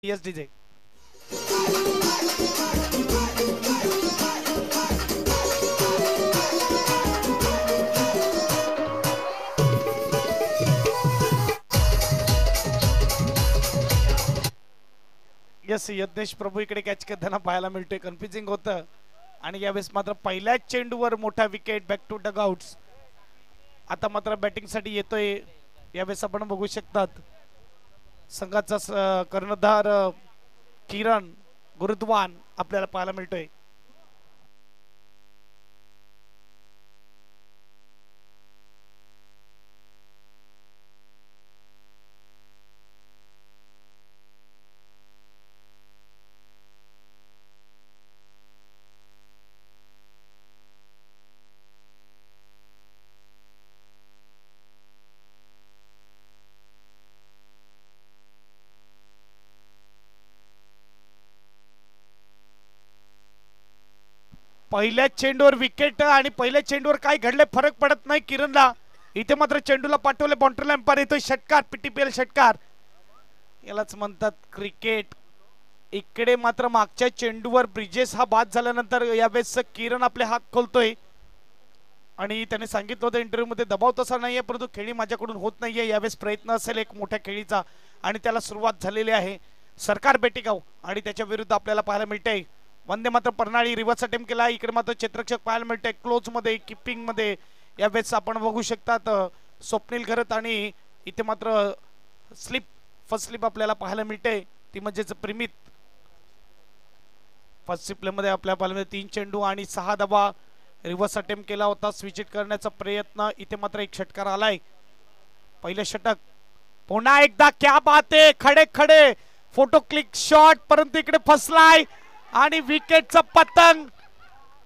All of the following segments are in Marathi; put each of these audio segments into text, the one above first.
Yes DJ. यस यज्ञेश प्रभू इकडे कॅच करताना पाहायला मिळतोय. कन्फ्युजिंग होतं आणि यावेळेस मात्र पहिल्याच चेंडूवर मोठा विकेट. Back to डगआउट्स. आता मात्र बॅटिंग साठी येतोय. यावेळेस आपण बघू शकतात संघाचा कर्णधार किरण गुरुद्वान आपल्याला पाहायला मिळतोय. पहिल्या चेंडूवर विकेट आणि पहिल्या चेंडूवर काय घडले फरक पडत नाही किरणला. इथे मात्र चेंडूला पाठवले बाउंड्री अंपायर येतोय षटकार. पीटीपीएल षटकार यालाच म्हणतात क्रिकेट. इकडे मात्र मागच्या चेंडूवर ब्रिजेस हा बाद झाल्यानंतर यावेळेस किरण आपले हात खोलतोय आणि त्याने सांगितलं होतं इंटरव्ह्यू मध्ये दबाव तसा नाहीये परंतु खेळी माझ्याकडून होत नाहीये. यावेळेस प्रयत्न असेल एक मोठ्या खेळीचा आणि त्याला सुरुवात झालेली आहे. सरकार बेटीगाव आणि त्याच्या विरुद्ध आपल्याला पाहायला मिळतंय वंदे मात्र परनाळी. रिव्हर्स अटेम्प्ट केला. इकडे मात्र क्षेत्ररक्षक पाहायला मिळतंय क्लोज मध्ये किपिंग मध्ये. यावेळेस आपण बघू शकतात स्वप्नील घरत आणि इथे मात्र स्लिप फर्स्ट स्लिप आपल्याला पाहायला मिळते ती म्हणजेच प्रीमित. फर्स्ट स्लिप मध्ये आपल्या पाहायला 3 चेंडू आणि 6 धावा. रिव्हर्स अटेम्प्ट केला होता स्विच करण्याचा प्रयत्न. इथे मात्र एक षटकार आलाय. पहिले षटक पुन्हा एकदा क्या बात आहे. खडे खडे फोटो क्लिक शॉट परंतु इकडे फसलाय आणि विकेटचा पतंग.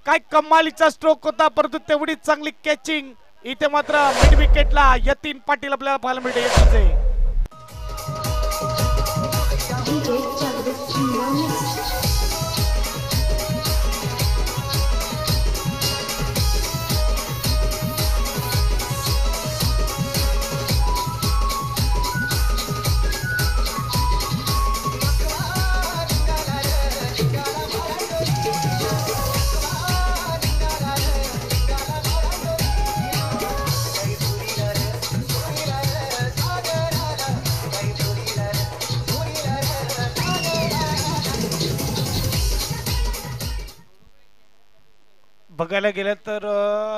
काय कमालीचा स्ट्रोक होता परंतु तेवढी चांगली कॅचिंग. इथे मात्र मिड विकेटला यतीन पाटील आपल्याला पाहायला मिळते. बघायला गेलं तर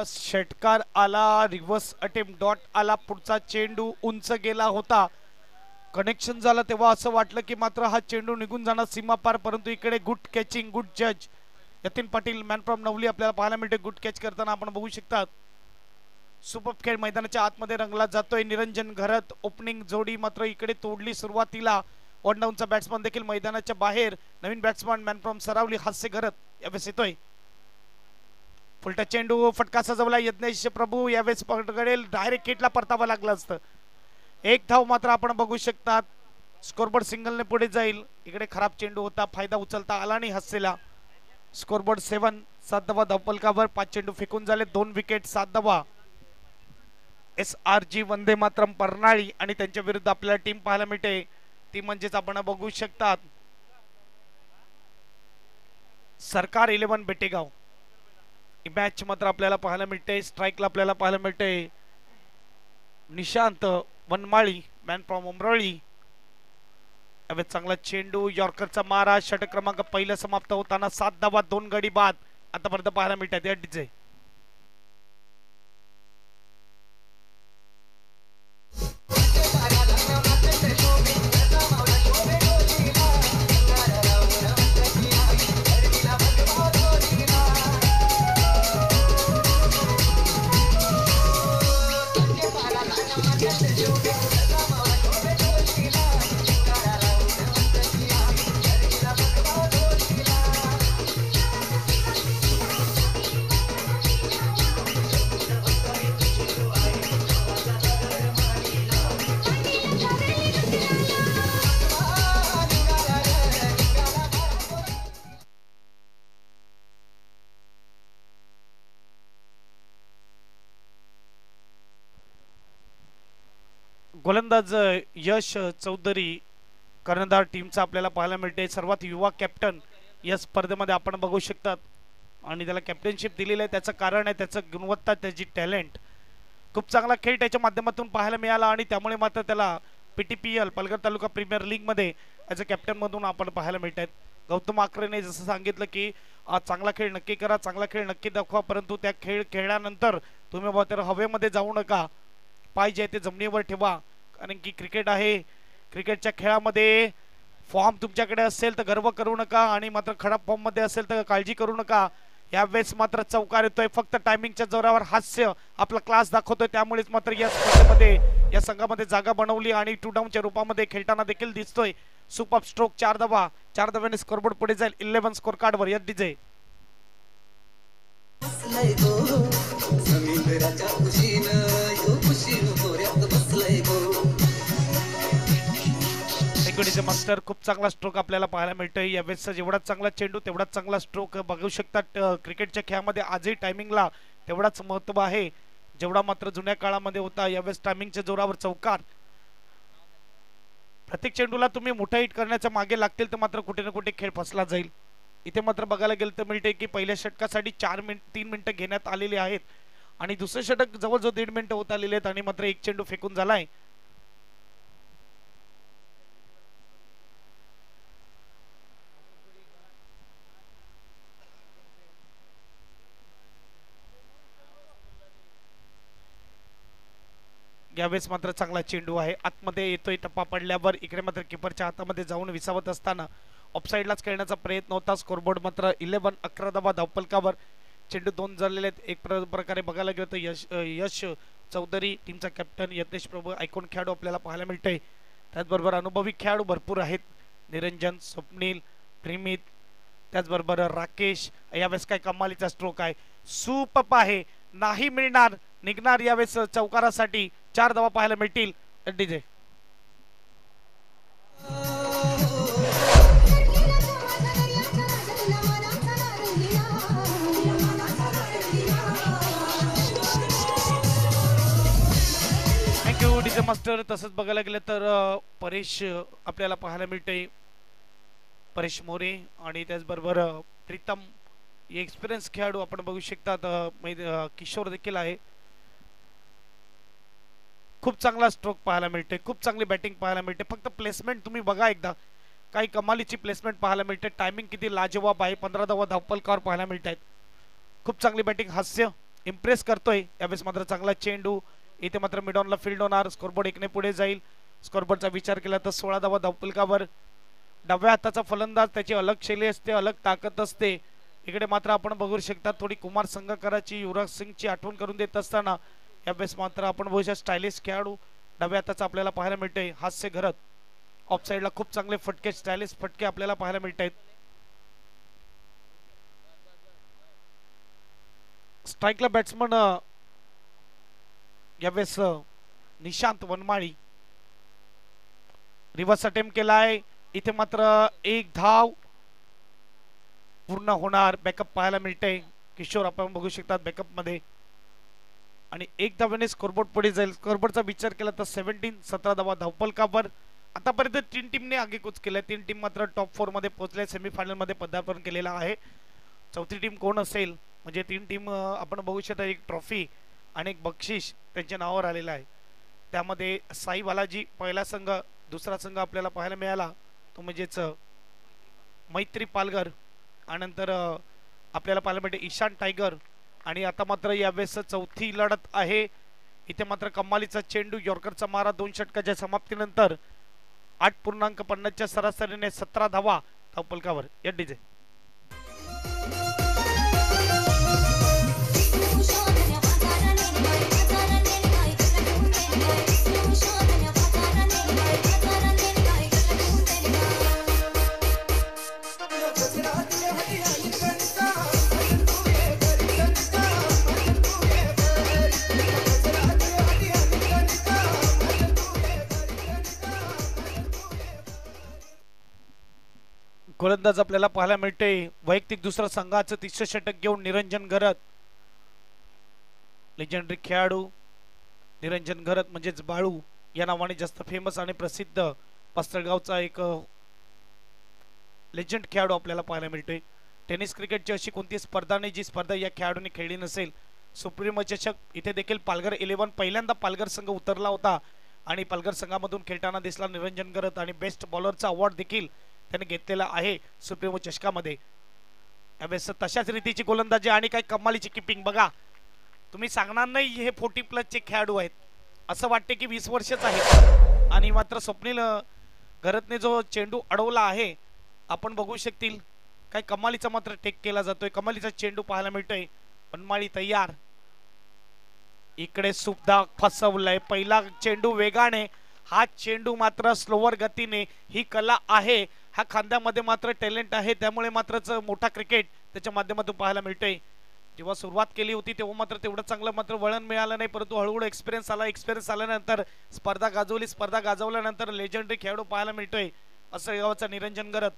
षटकार आला. रिव्हर्स अटेम्प्ट डॉट आला. पुढचा चेंडू उंच गेला होता. कनेक्शन झालं तेव्हा असं वाटलं की मात्र हा चेंडू निघून जाणार सीमा पार परंतु इकडे गुड कॅचिंग गुड जज यतीन पाटील मॅन फ्रॉम नवली आपल्याला पाहायला मिळते. गुड कॅच करताना आपण बघू शकतात. सुपर खेळ मैदानाच्या आतमध्ये रंगला जातोय. निरंजन घरत ओपनिंग जोडी मात्र इकडे तोडली सुरुवातीला. वन डाऊनचा बॅट्समन देखील मैदानाच्या बाहेर. नवीन बॅट्समन मॅन फ्रॉम सरावली हास्य घरत यावेळेस येतोय. फुलटा चेंडू फटका सजवला. यज्ञेश प्रभू यावेळेस पकडेल. डायरेक्ट हिटला परतावा लागलं असतं. एक धाव मात्र आपण बघू शकतात. स्कोरबोर्ड सिंगलने पुढे जाईल. इकडे खराब चेंडू होता. फायदा उचलता आला नाही हस्सेला. स्कोरबोर्ड 7 7 धावा धावपलकावर. 5 चेंडू फेकून झाले. 2 विकेट 7 धावा. SRG वंदे मातरम परनाळी आणि त्यांच्या विरुद्ध आपल्याला टीम पाहायला मिळते ती म्हणजेच आपण बघू शकतात सरकार 11 बेटेगाव. मॅच मात्र आपल्याला पाहायला मिळते. स्ट्राईकला आपल्याला पाहायला मिळते निशांत वनमाळी मॅन फ्रॉम उमरळी. चांगला चेंडू यॉर्करचा मारा. षटक क्रमांक पहिला समाप्त होताना 7 धावा 2 गडी बाद आतापर्यंत पाहायला मिळतात. डीजे गोलंदाज यश चौधरी कर्णधार टीमचा आपल्याला पाहायला मिळते, सर्वात युवा कॅप्टन या स्पर्धेमध्ये आपण बघू शकतात आणि त्याला कॅप्टनशिप दिलेली आहे. त्याचं कारण आहे त्याचं गुणवत्ता, त्याची टॅलेंट. खूप चांगला खेळ त्याच्या माध्यमातून पाहायला मिळाला आणि त्यामुळे मात्र त्याला PTPL Palghar taluka premier league मध्ये ॲज अ कॅप्टन मधून आपण पाहायला मिळत आहेत. गौतम आकरेने जसं सांगितलं की चांगला खेळ नक्की करा, चांगला खेळ नक्की दाखवा, परंतु त्या खेळ खेळल्यानंतर तुम्ही मात्र हवेमध्ये जाऊ नका, पाहिजे ते जमिनीवर ठेवा. कारण की क्रिकेट आहे, क्रिकेटच्या खेळामध्ये फॉर्म तुमच्याकडे असेल तर गर्व करू नका आणि मात्र खराब फॉर्म मध्ये असेल तर काळजी करू नका. यावेळेस मात्र चौकार येतोय, फक्त टायमिंगच्या जोरावर हास्य आपला क्लास दाखवतोय, त्यामुळेच मात्र या स्पर्धेमध्ये या संघामध्ये जागा बनवली आणि 2 डाऊनच्या रूपामध्ये खेळताना देखील दिसतोय. सुपर स्ट्रोक 4 धावा, 4 धाव्याने स्कोरबोर्ड पुढे जाईल 11 स्कोर कार्ड वर. डीजे मास्टर खूप चांगला स्ट्रोक आपल्याला पाहायला मिळतोय. यावेळेस जेवढा चांगला चेंडू तेवढाच चांगला स्ट्रोक बघू शकतात. क्रिकेटच्या खेळामध्ये आजही टायमिंगला तेवढाच महत्व आहे जेवढा मात्र जुन्या काळामध्ये होता. यावेळेस टायमिंगच्या जोरावर चौकार. प्रत्येक चेंडूला तुम्ही मोठा हिट करण्याच्या मागे लागतील तर मात्र कुठे ना कुठे खेळ फसला जाईल. इथे मात्र बघायला गेलं तर मिळते की पहिल्या षटकासाठी 3 मिनिटं घेण्यात आलेली आहेत आणि दुसरे षटक जवळजवळ 1.5 मिनिटं होत आलेले आहेत आणि मात्र एक चेंडू फेकून झालाय. यावेळेस मात्र चांगला चेंडू आहे, आतमध्ये येतोय, टप्पा पडल्यावर इकडे मात्र किपरच्या हातामध्ये जाऊन विसावत असताना ऑफसाईडलाच खेळण्याचा प्रयत्न होता. स्कोरबोर्ड मात्र 11 धावा धावफलकावर. चेंडू 2 झालेले आहेत. एक प्रकारे बघायला गेलं तर यश चौधरी टीमचा कॅप्टन, यज्ञेश प्रभू आयकॉन खेळाडू आपल्याला पाहायला मिळतंय. त्याचबरोबर अनुभवी खेळाडू भरपूर आहेत, निरंजन, स्वप्नील, प्रेमित, त्याचबरोबर राकेश. यावेळेस काय कमालीचा स्ट्रोक आहे, सुपर आहे, नाही मिळणार, निघणार यावेळेस चौकारासाठी. 4 धावा पाहायला मिळतील. DJ thank you DJ master. तसंच बघायला गेलं तर परेश आपल्याला पाहायला मिळते, परेश मोरे आणि त्याचबरोबर प्रीतम एक्सपिरियन्स खेळाडू आपण बघू शकतात. किशोर देखील आहे. खूप चांगला स्ट्रोक पाहायला मिळते, खूप चांगली बॅटिंग पाहायला मिळते. फक्त प्लेसमेंट तुम्ही बघा एकदा, काही कमालीची प्लेसमेंट पाहायला मिळते. टायमिंग किती लाजवाब आहे, 15 धावा धावफलकावर पाहायला मिळत आहेत. खूप चांगली बॅटिंग, हास्य इम्प्रेस करतोय. यावेळेस मात्र चांगला चेंडू, इथे मात्र मिडॉनला फील्ड होणार. स्कोरबोर्ड 1 ने पुढे जाईल. स्कोरबोर्डचा विचार केला तर 16 धावा धावफलकावर. डाव्या हाताचा फलंदाज, त्याची अलग शैली असते, अलग ताकद असते. इकडे मात्र आपण बघू शकता थोडी कुमार संगकाराची, युवराज सिंगची आठवण करून देत असताना यावेळेस मात्र आपण बघू शकता स्टायलिश खेळाडू डाव्या हाताचा आपल्याला पाहायला मिळते. हास्य घरत ऑफ साइडला खूप चांगले फटके, स्टायलिश फटके आपल्याला पाहायला मिळत आहेत. स्ट्राईकला बॅट्समन यावेळेस निशांत वनमाळी. रिव्हर्स अटेम्प्ट केलाय, इथे मात्र 1 धाव पूर्ण होणार. बॅकअप पाहायला मिळते. किशोर आपण बघू शकतात बॅकअप मध्ये आणि 1 धाव्याने स्कोरबोर्ड पुढे जाईल. स्कोरबोर्डचा विचार केला तर 17 धावा धावफलकावर. आतापर्यंत 3 टीमने आगेकूच केल्या. 3 टीम मात्र टॉप 4 मध्ये पोहोचल्या, सेमीफायनल मध्ये पदार्पण केलेला आहे. चौथी टीम कोण असेल म्हणजे 3 टीम आपण बघू शकता. एक ट्रॉफी आणि एक बक्षीस त्यांच्या नावावर आलेला आहे. त्यामध्ये साई बालाजी पहिला संघ, दुसरा संघ आपल्याला पाहायला मिळाला तो म्हणजेच मैत्री पालघर, आणि आपल्याला पाहायला मिळते ईशान टायगर. आणि आता मात्र यावेळेस चौथी लढत आहे. इथे मात्र कमालीचा चेंडू, यॉर्करचा मारा 2 षटकाच्या समाप्तीनंतर 8.50च्या सरासरीने 17 धावा धावफलकावर. या डीजे गोलंदाज आपल्याला पाहायला मिळते. वैयक्तिक दुसरा संघाचं 30 षटक घेऊन निरंजन घरत, लेजेंडरी खेळाडू निरंजन घरत म्हणजेच बाळू या नावाने जास्त फेमस आणि प्रसिद्ध पास्तळगावचा एक लेजंड खेळाडू आपल्याला पाहायला मिळतोय. टेनिस क्रिकेटची अशी कोणती स्पर्धा नाही जी स्पर्धा या खेळाडूने खेळली नसेल. सुप्रीमो चषक इथे देखील पालघर 11 पहिल्यांदा पालघर संघ उतरला होता आणि पालघर संघामधून खेळताना दिसला निरंजन गरत आणि बेस्ट बॉलरचा अवॉर्ड देखील त्याने घेतलेला आहे सुप्रीमो चषकामध्ये. यावेळेस तशाच रीतीची गोलंदाजी आणि काही कमालीची किपिंग बघा. तुम्ही सांगणार नाही हे 40+ चे खेळाडू आहेत, असं वाटते की 20 वर्षच आहेत. आणि मात्र स्वप्नील गरतने जो चेंडू अडवला आहे आपण बघू शकतील. काही कमालीचा मात्र टेक केला जातोय, कमालीचा चेंडू पाहायला मिळतोय. वनमाळी तयार, इकडे सुद्धा फसवलंय. पहिला चेंडू वेगाने, हा चेंडू मात्र स्लोवर गतीने. ही कला आहे, हा खांद्यामध्ये मात्र टॅलेंट आहे, त्यामुळे मात्रच मोठा क्रिकेट त्याच्या माध्यमातून पाहायला मिळतोय. जेव्हा सुरुवात केली होती तेव्हा मात्र तेवढं चांगलं मात्र वळण मिळालं नाही, परंतु हळूहळू एक्सपिरियन्स आला. एक्सपिरियन्स आल्यानंतर स्पर्धा गाजवली, स्पर्धा गाजवल्यानंतर लेजंडरी खेळाडू पाहायला मिळतोय असं गावाचा निरंजन गरत.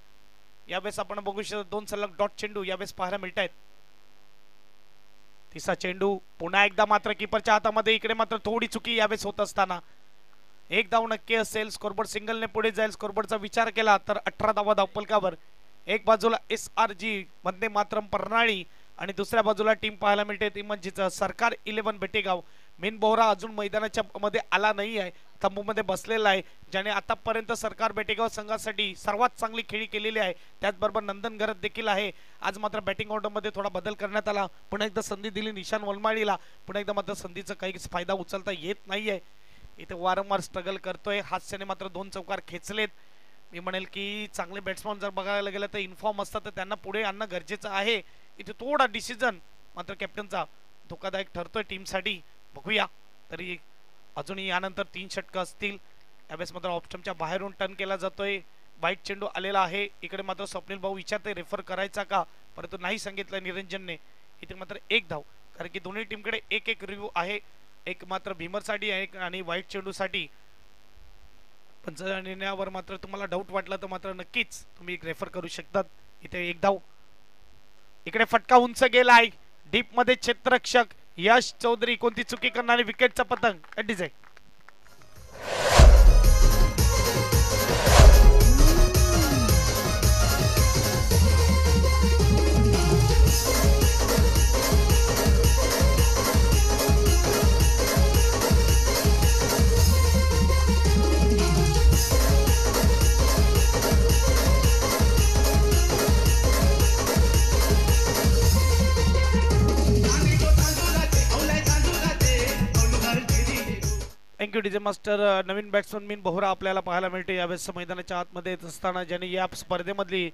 यावेळेस आपण बघू शकतो 2 सलग डॉट चेंडू यावेळेस पाहायला मिळत आहेत. तिसरा चेंडू पुन्हा एकदा मात्र किपरच्या हातामध्ये. इकडे मात्र थोडी चुकी यावेळेस होत असताना 1 धाव नक्की असेल. स्कोरबोर्ड सिंगलने पुढे जाईल. स्कोरबोर्डचा विचार केला तर 18 धावा धावफलकावर. एक बाजूला SRG वंदे मातरम परनाळी आणि दुसऱ्या बाजूला टीम पाहायला मिळते ती म्हणजेच सरकार 11 बेटेगाव. मेन बोहरा अजून मैदानाच्या मध्ये आला नाही आहे, तंबूमध्ये बसलेला आहे, ज्याने आतापर्यंत सरकार बेटेगाव संघासाठी सर्वात चांगली खेळी केलेली आहे. त्याचबरोबर नंदन गरत देखील आहे. आज मात्र बॅटिंग ऑर्डरमध्ये थोडा बदल करण्यात आला. पुन्हा एकदा संधी दिली निशान वनमाळीला. पुन्हा एकदा मात्र संधीचा काही फायदा उचलता येत नाहीये. इथे वारंवार स्ट्रगल करतोय. हास्याने मात्र 2 चौकार खेचलेत. मी म्हणेल की चांगले बॅट्समन जर बघायला गेलं तर इन्फॉर्म असतात तर त्यांना पुढे आणणं गरजेचं आहे. इथे थोडा डिसिजन मात्र कॅप्टनचा धोकादायक ठरतोय टीमसाठी. बघूया. तरी अजूनही यानंतर 3 षटकं असतील. यावेळेस मात्र ऑप्शनच्या बाहेरून टर्न केला जातोय. वाईट चेंडू आलेला आहे. इकडे मात्र स्वप्नील भाऊ विचारते रेफर करायचा का, परंतु नाही सांगितलं निरंजनने. इथे मात्र 1 धाव, कारण की दोन्ही टीमकडे एक एक रिव्ह्यू आहे. एक मात्र भीमरसाठी आहे आणि वाईट चेंडूसाठी. पंचांच्या निर्णयावर मात्र तुम्हाला डाऊट वाटला तर मात्र नक्कीच तुम्ही रेफर करू शकतात. इथे 1 धाव. इकडे फटका उंच गेलाय. डीप मध्ये क्षेत्ररक्षक यश चौधरी कोणती चुकी करणारी विकेटचा पतंग डिझाईन. Thank you DJ master. नवीन बॅट्समन मीन बोहरा आपल्याला पाहायला मिळते यावेळेस मैदानाच्या आतमध्ये येत असताना. ज्याने या स्पर्धेमधली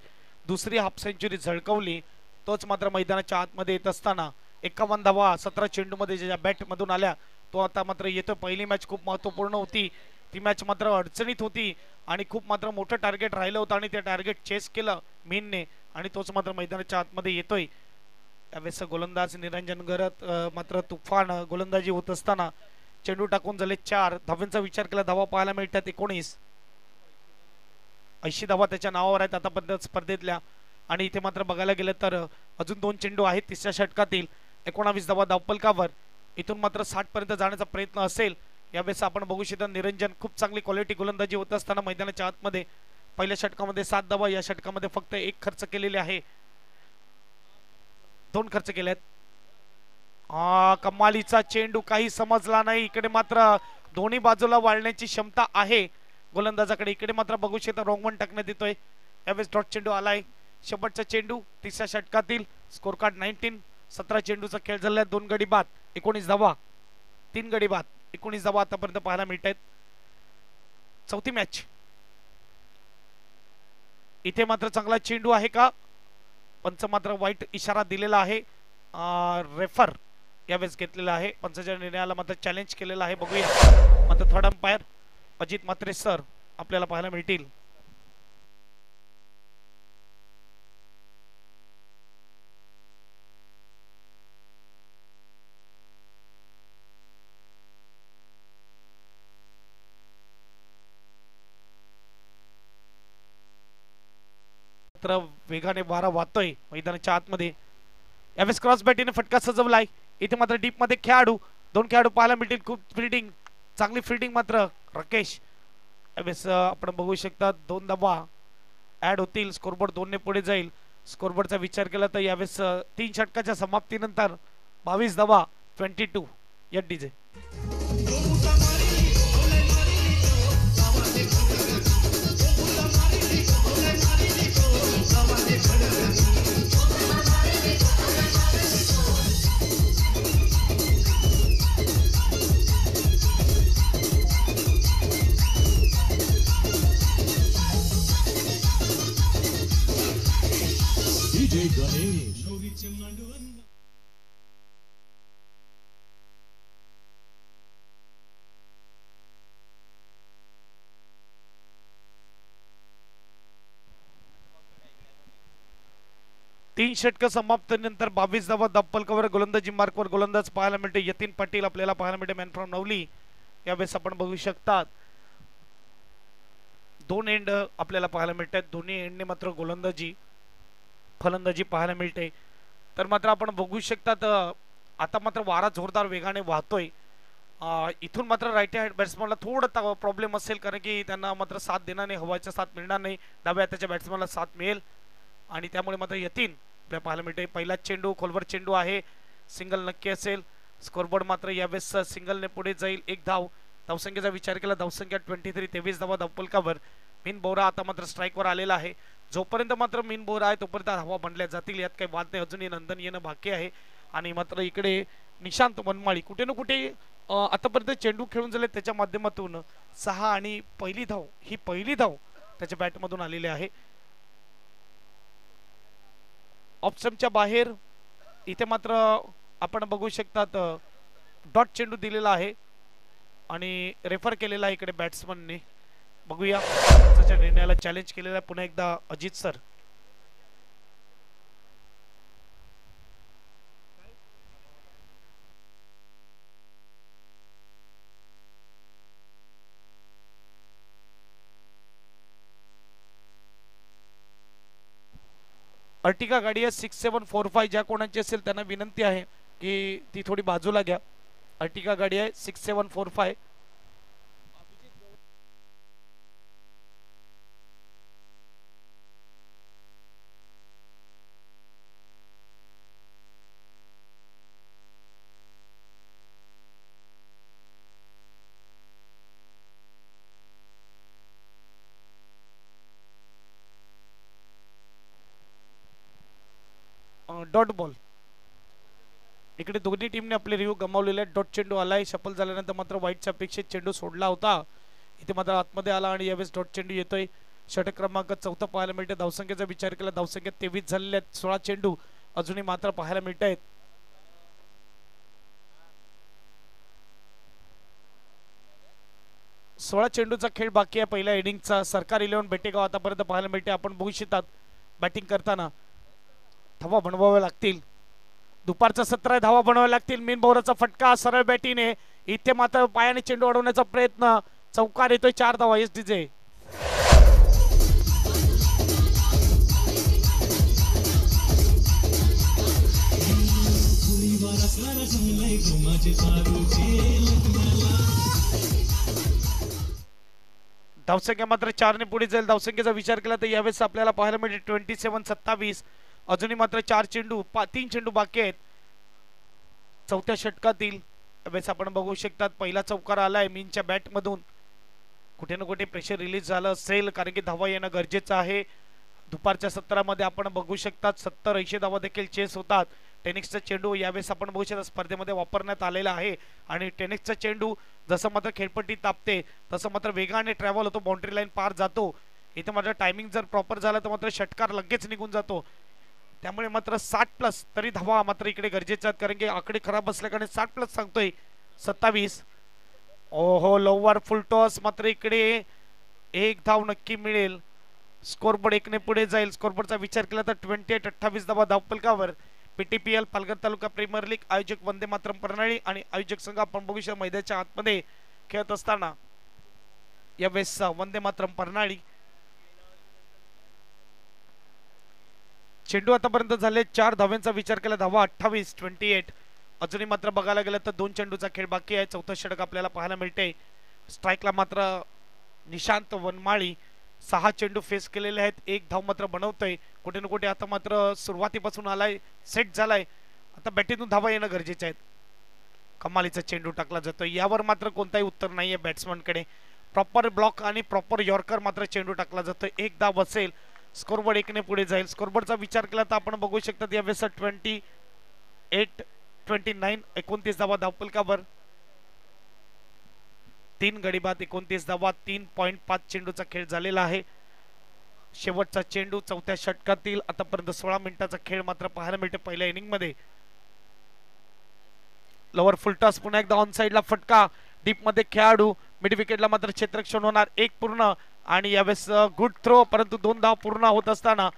दुसरी हाफ सेंचुरी झळकवली तोच मात्र मैदानाच्या आतमध्ये येत असताना 51 धावा 17 चेंडूमध्ये ज्या बॅटमधून आल्या तो आता मात्र येतो. पहिली मॅच खूप महत्त्वपूर्ण होती, ती मॅच मात्र अडचणीत होती आणि खूप मात्र मोठं टार्गेट राहिलं होतं आणि ते टार्गेट चेस केलं मीनने आणि तोच मात्र मैदानाच्या आतमध्ये येतोय. यावेळेस गोलंदाज निरंजन गरत मात्र तुफान गोलंदाजी होत असताना चेंडू टाकून झाले 4 धावांचा विचार केला. धावा पाहायला मिळतात 19. 80 धावा त्याच्या नावावर आहेत आतापर्यंत स्पर्धेतल्या. आणि इथे मात्र बघायला गेलं तर अजून 2 चेंडू आहेत तिसऱ्या षटकातील. 19 धावा धावफलकावर. इथून मात्र 60 पर्यंत जाण्याचा प्रयत्न असेल. यावेळेस आपण बघू शकता निरंजन खूप चांगली क्वालिटी गोलंदाजी होत असताना मैदानाच्या आतमध्ये पहिल्या षटकामध्ये 7 धावा, या षटकामध्ये फक्त 1 खर्च केलेले आहे. 2 खर्च केलेत. कमालीचा चेंडू काही समजला नाही. इकडे मात्र दोन्ही बाजूला वाळण्याची क्षमता आहे गोलंदाजाकडे. इकडे मात्र बघू शकता रॉंगवन टाकण्यात येतोय. यावेळेस डॉट चेंडू आलाय. शेवटचा चेंडू तिसऱ्या षटकातील. Score card 19. 17 चेंडूचा खेळ झाला. 2 गडी बाद 19 धावा, 3 गडी बाद 19 धावा आतापर्यंत पाहायला मिळत आहेत. चौथी मॅच. इथे मात्र चांगला चेंडू आहे का, पंच मात्र वाईट इशारा दिलेला आहे. रेफर यावेळेस घेतलेला आहे. पंचाच्या निर्णयाला मात्र चॅलेंज केलेला आहे. बघूया मात्र third umpire Ajit Mhatre sir आपल्याला पाहायला मिळतील. वेगाने वारा वाहतोय मैदानाच्या आतमध्ये. यावेळेस क्रॉस बॅटीने फटका सजवलाय. इथे मात्र डीप मध्ये खेळाडू 2 खेळाडू पाहायला मिळतील. खूप फिल्डिंग, चांगली फिल्डिंग मात्र राकेश यावेळेस आपण बघू शकता 2 धावा ऍड होतील, स्कोरबोर्ड 2 ने पुढे जाईल. स्कोरबोर्डचा विचार केला तर यावेळेस 3 षटकाच्या समाप्तीनंतर 22 धावा 22 एट डीजे. तीन षटक समाप्तीनंतर 22 धावा धावफलकावर गोलंदाजी मार्कवर गोलंदाज पाहायला मिळते यतीन पाटील आपल्याला पाहायला मिळते मॅन फ्रॉम नवली. यावेळेस आपण बघू शकतात 2 एंड आपल्याला पाहायला मिळतात. दोन्ही एंडने मात्र गोलंदाजी फलंदाजी पाहायला मिळते. तर मात्र आपण बघू शकतात आता मात्र वारा जोरदार वेगाने वाहतोय. इथून मात्र राईट हँड बॅट्समनला थोडा प्रॉब्लेम असेल कारण की त्यांना मात्र साथ देणार नाही, हवाच्या साथ मिळणार नाही. डाव्या हाताच्या बॅट्समनला साथ मिळेल आणि त्यामुळे मात्र यतीन आपल्याला पाहायला मिळते. पहिला चेंडू खोलवर चेंडू आहे, सिंगल नक्की असेल. स्कोरबोर्ड मात्र यावेळेस सिंगलने पुढे जाईल. एक धाव. धावसंख्येचा विचार केला धावसंख्या 23, 23 धावा धावफलकावर. मीन बोरा आता मात्र स्ट्राईकवर आलेला आहे. जोपर्यंत मात्र मीन बोरा आहे तोपर्यंत हवा बनल्या जातील, यात काही वाद नाही. अजूनही नंदन येणं बाकी आहे आणि मात्र इकडे निशांत वनमाळी कुठे ना कुठे आतापर्यंत चेंडू खेळून झाले त्याच्या माध्यमातून 6 आणि पहिली धाव, ही पहिली धाव त्याच्या बॅटमधून आलेली आहे. ऑप्शनच्या बाहेर इथे मात्र आपण बघू शकतात डॉट चेंडू दिलेला आहे आणि रेफर केलेला आहे इकडे बॅट्समनने. बघूया त्याच्या निर्णयाला चॅलेंज केलेला आहे पुन्हा एकदा अजित सर. अर्टिगा गाडी आहे 6745. ज्या कोणाची असेल त्यांना विनंती आहे की ती थोडी बाजूला घ्या. अर्टिगा गाडी आहे 6745. Dot ball. इकडे दोन्ही टीमने आपले रिव्ह्यू गमावलेले आहेत. डॉट चेंडू आलाय. शफल झाल्यानंतर मात्र व्हाईटच्या अपेक्षेत चेंडू सोडला होता, इथे मात्र आतमध्ये आला आणि यावेळेस डॉट चेंडू येतोय. षटक क्रमांक 4 पाहायला मिळते. धावसंख्येचा विचार केला धावसंख्या 23 झालेल्या आहेत. 16 चेंडू अजूनही मात्र पाहायला मिळत आहेत. सोळा चेंडूचा खेळ बाकी आहे पहिल्या इनिंगचा. सरकार 11 बेटेगाव आतापर्यंत पाहायला मिळते. आपण बघू शकतात बॅटिंग करताना धावा बनवाव्या लागतील. दुपारचा 17 धावा बनवाव्या लागतील. मीन बोराचा फटका सरळ बॅटीने इथे मात्र पायाने चेंडू अडवण्याचा प्रयत्न. चौकार येतोय. 4 धावा एस डीजे. धावसंख्या मात्र 4 ने पुढे जाईल. धावसंख्येचा विचार केला तर यावेळेस आपल्याला पाहायला मिळते 27-27. अजूनही मात्र 4 चेंडू 3 चेंडू बाकी आहेत चौथ्या षटकातील. यावेळेस आपण बघू शकतात पहिला चौकार आलाय मीनच्या बॅट मधून. कुठे ना कुठे प्रेशर रिलीज झालं असेल कारण की धावा येणं गरजेचं आहे. दुपारच्या 17 मध्ये आपण बघू शकतात 70-80 धावा देखील चेस होतात. टेनिसचा चेंडू यावेळेस आपण बघू शकता स्पर्धेमध्ये वापरण्यात आलेला आहे आणि टेनिसचा चेंडू जसं मात्र खेळपट्टी तापते तसं मात्र वेगाने ट्रॅव्हल होतो, बाउंड्री लाईन पार जातो. इथे मात्र टायमिंग जर प्रॉपर झाला तर मात्र षटकार लगेच निघून जातो. त्यामुळे मात्र 60+ तरी धावा मात्र इकडे गरजेच्या आहेत कारण की आकडे खराब असल्याकडे 60+ सांगतोय. 27. ओहो लोवर फुल टॉस. मात्र इकडे एक धाव नक्की मिळेल. स्कोरबोर्ड 1 ने पुढे जाईल. स्कोरबोर्डचा विचार केला तर 28-28 धावा धावफलकावर. पीटीपीएल पालघर तालुका प्रीमियर लीग आयोजक वंदे मातरम प्रणाली आणि आयोजक संघ आपण बघू शकतो मैदानाच्या आतमध्ये खेळत असताना यावेळेस वंदे मातरम प्रणाली. चेंडू आतापर्यंत झाले 4 धाव्यांचा विचार केला. धावा 28-28. अजूनही मात्र बघायला गेलं तर 2 चेंडूचा खेळ बाकी आहे. चौथा षटक आपल्याला पाहायला मिळते. स्ट्राईकला मात्र निशांत वनमाळी 6 चेंडू फेस केलेले आहेत, 1 धाव मात्र बनवतोय. कुठे ना कुठे आता मात्र सुरुवातीपासून आलाय, सेट झालाय. आता बॅटीतून धावा येणं गरजेचे आहेत. कमालीचा चेंडू टाकला जातोय, यावर मात्र कोणताही उत्तर नाहीये बॅट्समनकडे. प्रॉपर ब्लॉक आणि प्रॉपर यॉर्कर मात्र चेंडू टाकला जातोय. 1 धाव बसेल, स्कोरबोर्ड 1 ने पुढे जाईल. स्कोरबोर्डचा विचार केला तर आपण बघू शकता यावेळेस 29 धावा धावफलकावर. 3 गडी बाद 29 धावा, 3.5 चेंडूचा खेळ झालेला आहे. शेवटचा चेंडू चौथ्या षटकातील. आतापर्यंत 16 मिनिटाचा खेळ मात्र पाहायला मिळते पहिल्या इनिंग मध्ये. लवर फुल टॉस, पुन्हा एकदा ऑन साइडला फटका, डीप मध्ये खेळाडू, मिड विकेटला मात्र क्षेत्ररक्षण होणार. 1 पूर्ण आणि यावेळेस गुड थ्रो, परंतु 2 धाव पूर्ण होत असताना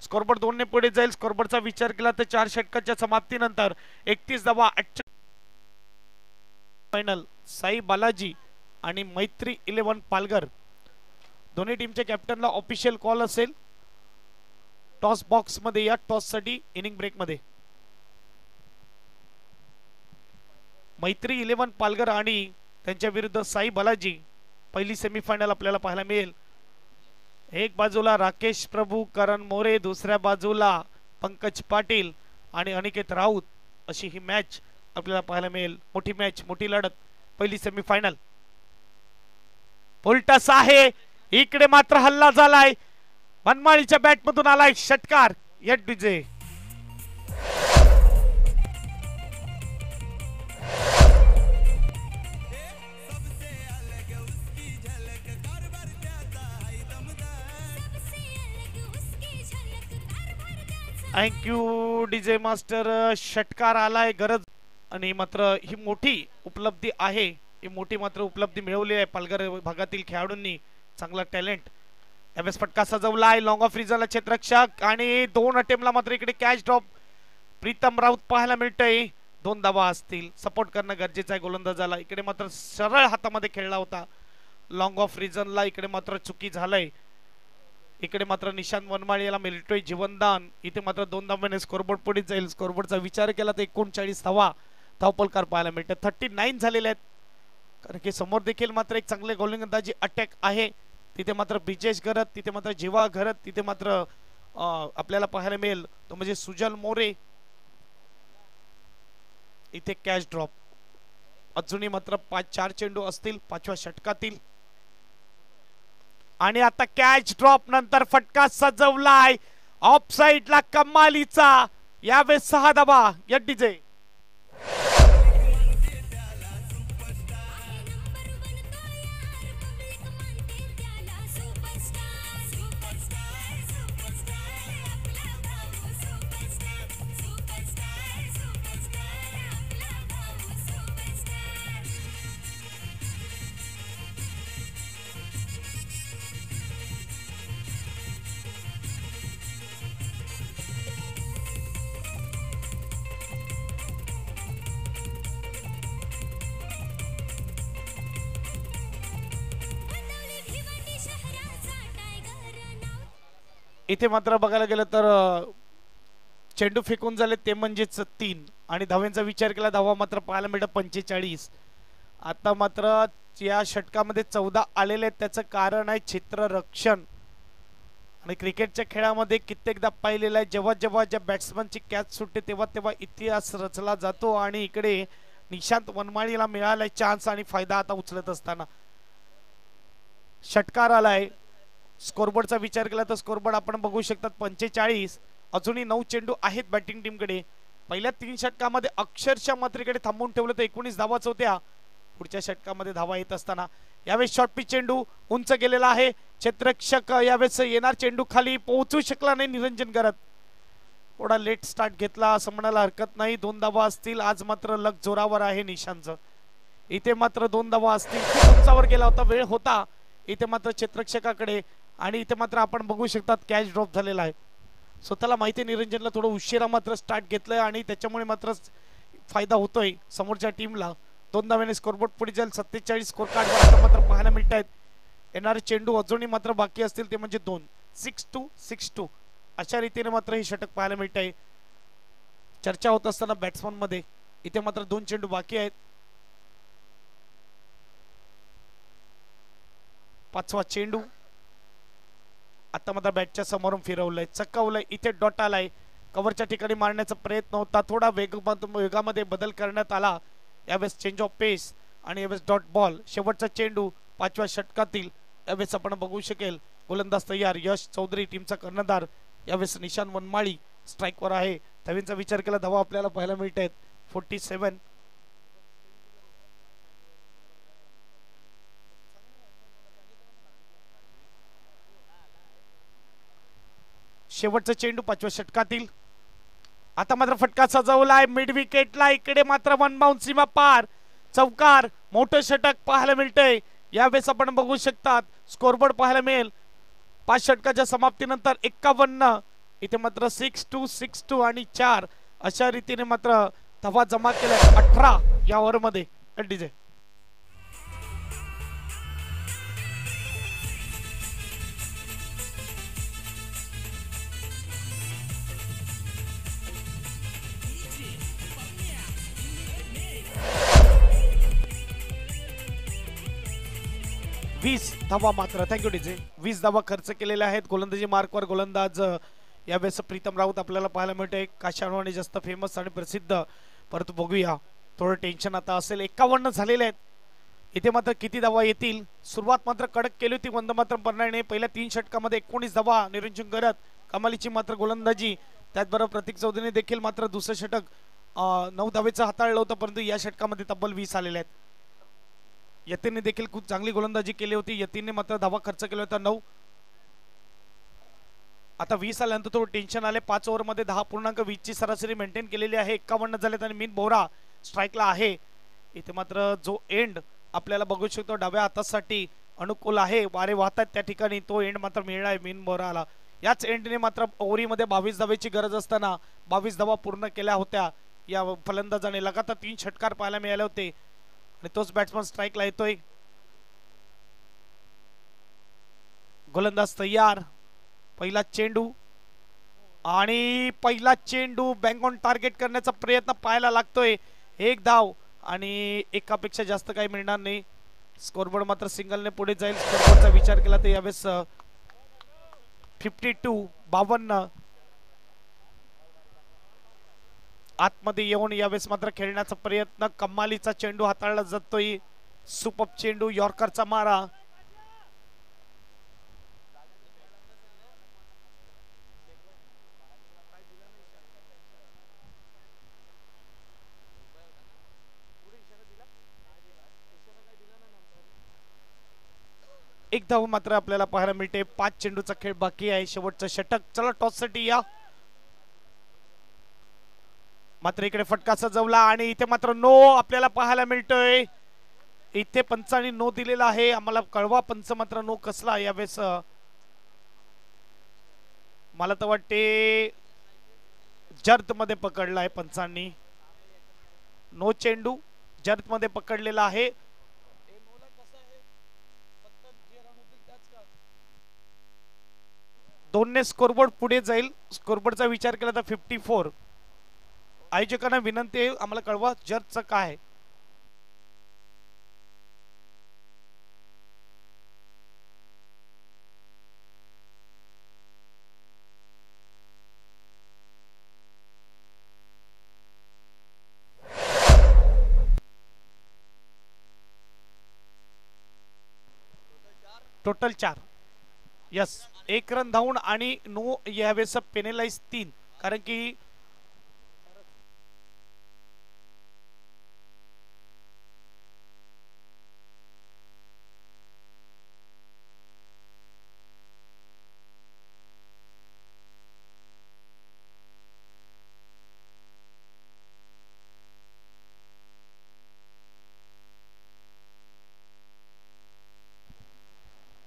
स्कोरबोर्ड 2 ने पुढे जाईल. स्कोरबोर्डचा विचार केला तर 4 षटकाच्या समाप्तीनंतर 31 धावा. फायनल साई बालाजी आणि मैत्री 11 पालघर दोन्ही टीमच्या कॅप्टनला ऑफिशियल कॉल असेल. टॉस बॉक्स मध्ये या टॉस साठी इनिंग ब्रेक मध्ये. मैत्री 11 पालघर आणि त्यांच्या विरुद्ध साई बालाजी पहिली सेमीफायनल आपल्याला पाहायला मिळेल. एक बाजूला राकेश प्रभू, करण मोरे, दुसऱ्या बाजूला पंकज पाटील आणि अनिकेत राऊत अशी ही मॅच आपल्याला पाहायला मिळेल. मोठी मॅच, मोठी लढत, पहिली सेमीफायनल. फुलटस आहे, इकडे मात्र हल्ला झालाय. मनमाळीच्या बॅट मधून आलाय षटकार. येट विजय थँक्यू डीजे मास्टर. षटकार आलाय, गरज आणि मात्र ही मोठी उपलब्धी आहे. ही मोठी मात्र उपलब्धी मिळवली आहे पालघर भागातील खेळाडूंनी. चांगला टॅलेंट. यावेळेस फटका सजवलाय, लॉंग ऑफ रिझनला क्षेत्ररक्षक आणि 2 अटेम्प्टला मात्र इकडे कॅच ड्रॉप. प्रीतम राऊत पाहायला मिळतंय. 2 धावा असतील, सपोर्ट करणं गरजेचं आहे गोलंदाजाला. इकडे मात्र सरळ हातामध्ये खेळला होता लॉंग ऑफ रिझनला, इकडे मात्र चुकी झालंय. इकडे मात्र निशांत वनमाळी याला मिळतोय जीवनदान. इथे मात्र 2 धावांनी स्कोरबोर्ड पुढे जाईल. स्कोरबोर्डचा विचार केला तर 39 धावा धावपलकार पाहायला मिळतात. 39 झालेले आहेत, कारण की समोर देखील मात्र एक चांगले गोलंदाजी अटॅक आहे. तिथे मात्र ब्रिजेश घरत, तिथे मात्र जीवा घरत, तिथे मात्र आपल्याला पाहायला मिळेल तो म्हणजे सुजल मोरे. इथे कॅच ड्रॉप. अजूनही मात्र 4 चेंडू असतील 5व्या षटकातील. आणि आता कॅच ड्रॉप नंतर फटका सजवलाय ऑफ साइडला कमालीचा. यावेळेस 6 धावा. या डीजे इथे मात्र बघायला गेलं तर चेंडू फेकून झाले ते म्हणजेच 3 आणि धावांचा विचार केला धावा मात्र पाहायला मिळतं 45. आता मात्र या षटकामध्ये 14 आलेले आहेत. त्याचं कारण आहे क्षेत्ररक्षण. आणि क्रिकेटच्या खेळामध्ये कित्येकदा पाहिलेलं आहे जेव्हा जेव्हा ज्या बॅट्समनची कॅच सुटते तेव्हा तेव्हा इतिहास रचला जातो. आणि इकडे निशांत वनमाळीला मिळालाय चान्स आणि फायदा आता उचलत असताना षटकार आलाय. स्कोरबोर्डचा विचार केला तर स्कोरबोर्ड आपण बघू शकतात 45. अजूनही 9 चेंडू आहेत बॅटिंग टीमकडे. पहिल्या 3 षटकामध्ये अक्षरशः मात्र इकडे थांबून ठेवलं तर 19 धावाच होत्या. पुढच्या षटकामध्ये धावा येत असताना यावेळेस शॉर्ट पिच चेंडू उंच गेलेला आहे. क्षेत्ररक्षक यावेळेस येणार चेंडू खाली पोहोचू शकला नाही निरंजन करत. थोडा लेट स्टार्ट घेतला असं म्हणायला हरकत नाही. 2 धावा असतील. आज मात्र लक जोरावर आहे निशांचं. इथे मात्र 2 धावा असतील. खूप उंचावर गेला होता, वेळ होता इथे मात्र क्षेत्ररक्षकाकडे. आणि इथे मात्र आपण बघू शकतात कॅच ड्रॉप झालेला आहे. स्वतःला माहिती निरंजनला थोडं उशिरा मात्र स्टार्ट घेतलंय आणि त्याच्यामुळे मात्र फायदा होतोय समोरच्या टीमला. 2 धाव्याने स्कोरबोर्ड पुढे जाईल. 47 स्कोर कार्ड मात्र पाहायला मिळत आहेत. येणारे चेंडू अजूनही मात्र बाकी असतील ते म्हणजे 2. 6-2 अशा रीतीने मात्र हे षटक पाहायला मिळत आहे. चर्चा होत असताना बॅट्समन मध्ये इथे मात्र 2 चेंडू बाकी आहेत. पाचवा चेंडू आता मात्र बॅटच्या समोरून फिरवलंय, चकवलंय, इथे डॉट आलाय. कव्हरच्या ठिकाणी मारण्याचा प्रयत्न होता, थोडा वेगामध्ये बदल करण्यात आला. यावेळेस चेंज ऑफ पेस आणि यावेळेस डॉट बॉल. शेवटचा चेंडू 5व्या षटकातील. यावेळेस आपण बघू शकेल गोलंदाज तयार. यश चौधरी टीमचा कर्णधार. यावेळेस निशान वनमाळी स्ट्राईकवर आहे. धावींचा विचार केला धावा आपल्याला पाहायला मिळत आहेत 47. शेवटचा चेंडू 5व्या षटकातील. आता मात्र फटका सजवलाय मिड विकेटला. इकडे मात्र वन बाउंड सीमा पार चौकार. मोठं षटक पाहायला मिळतंय. यावेळेस आपण बघू शकतात स्कोरबोर्ड पाहायला मिळेल 5 षटकाच्या समाप्तीनंतर 51. इथे मात्र 6-2 6-2 आणि 4 अशा रीतीने मात्र धावा जमा केल्या 18 या ओव्हरमध्ये. डीजे 20 धावा मात्र. Thank you DJ. 20 धावा खर्च केलेल्या आहेत. गोलंदाजी मार्कवर गोलंदाज यावेळेस प्रीतम राऊत आपल्याला पाहायला मिळते. काशाणू आणि जास्त फेमस आणि प्रसिद्ध. परंतु बघूया थोडं टेन्शन आता असेल. 51 झालेले आहेत. इथे मात्र किती धावा येतील. सुरुवात मात्र कडक केली होती वंदे मातरम परनाईने. पहिल्या 3 षटकामध्ये 19 धावा निरंजन करत कमालीची मात्र गोलंदाजी. त्याचबरोबर प्रतीक चौधरीने देखील मात्र दुसरं षटक 9 धावेचं हाताळलं होतं, परंतु या षटकामध्ये तब्बल 20 आलेले आहेत. यतीनने देखील खूप चांगली गोलंदाजी केली होती. यतीनने मात्र धावा खर्च केला होता 9. आता 20 आल्यानंतर थोडं टेन्शन आले. 5 ओव्हरमध्ये 10.20 ची सरासरी मेंटेन केलेली आहे. 51 झालेत आणि मीन बोरा स्ट्राईकला आहे. इथे मात्र जो एंड आपल्याला बघू शकतो डाव्या हातासाठी अनुकूल आहे. वारे वाहतात त्या ठिकाणी. तो एंड मात्र मिळणार मीन बोराला. याच एंडने मात्र ओव्हरीमध्ये 22 धावेची गरज असताना 22 धावा पूर्ण केल्या होत्या. या फलंदाजाने लगातार 3 षटकार पाहायला मिळाले होते आणि तोच बॅट्समन स्ट्राईकला येतोय. गोलंदाज तयार. पहिला चेंडू आणि पहिला चेंडू बँग ऑन टार्गेट करण्याचा प्रयत्न पाहायला लागतोय. 1 धाव आणि एकापेक्षा जास्त काही मिळणार नाही. स्कोरबोर्ड मात्र सिंगलने पुढे जाईल. स्कोरबोर्डचा विचार केला तर यावेळेस 52 आतमध्ये येऊन यावेळेस मात्र खेळण्याचा प्रयत्न. कमालीचा चेंडू हाताळला जातोय. सुपर चेंडू यॉर्करचा मारा. एक धाव मात्र आपल्याला पाहायला मिळते. 5 चेंडूचा खेळ बाकी आहे. शेवटचं षटक. चला टॉस साठी या. मात्र इकडे फटका सजवला आणि इथे मात्र नो आपल्याला पाहायला मिळतोय. इथे पंचांनी नो दिलेला आहे. आम्हाला कळवा पंच मात्र नो कसला यावेळेस. मला तर वाटते जर्त मध्ये पकडला आहे पंचांनी. नो चेंडू जर्त मध्ये पकडलेला आहे. दोनने स्कोरबोर्ड पुढे जाईल. स्कोरबोर्डचा विचार केला तर 54. आयोजकांना विनंती आहे आम्हाला कळवा जर्जचं काय. टोटल 4. यस 1 रन धावून आणि नो यावेळेस पेनलाइज 3. कारण की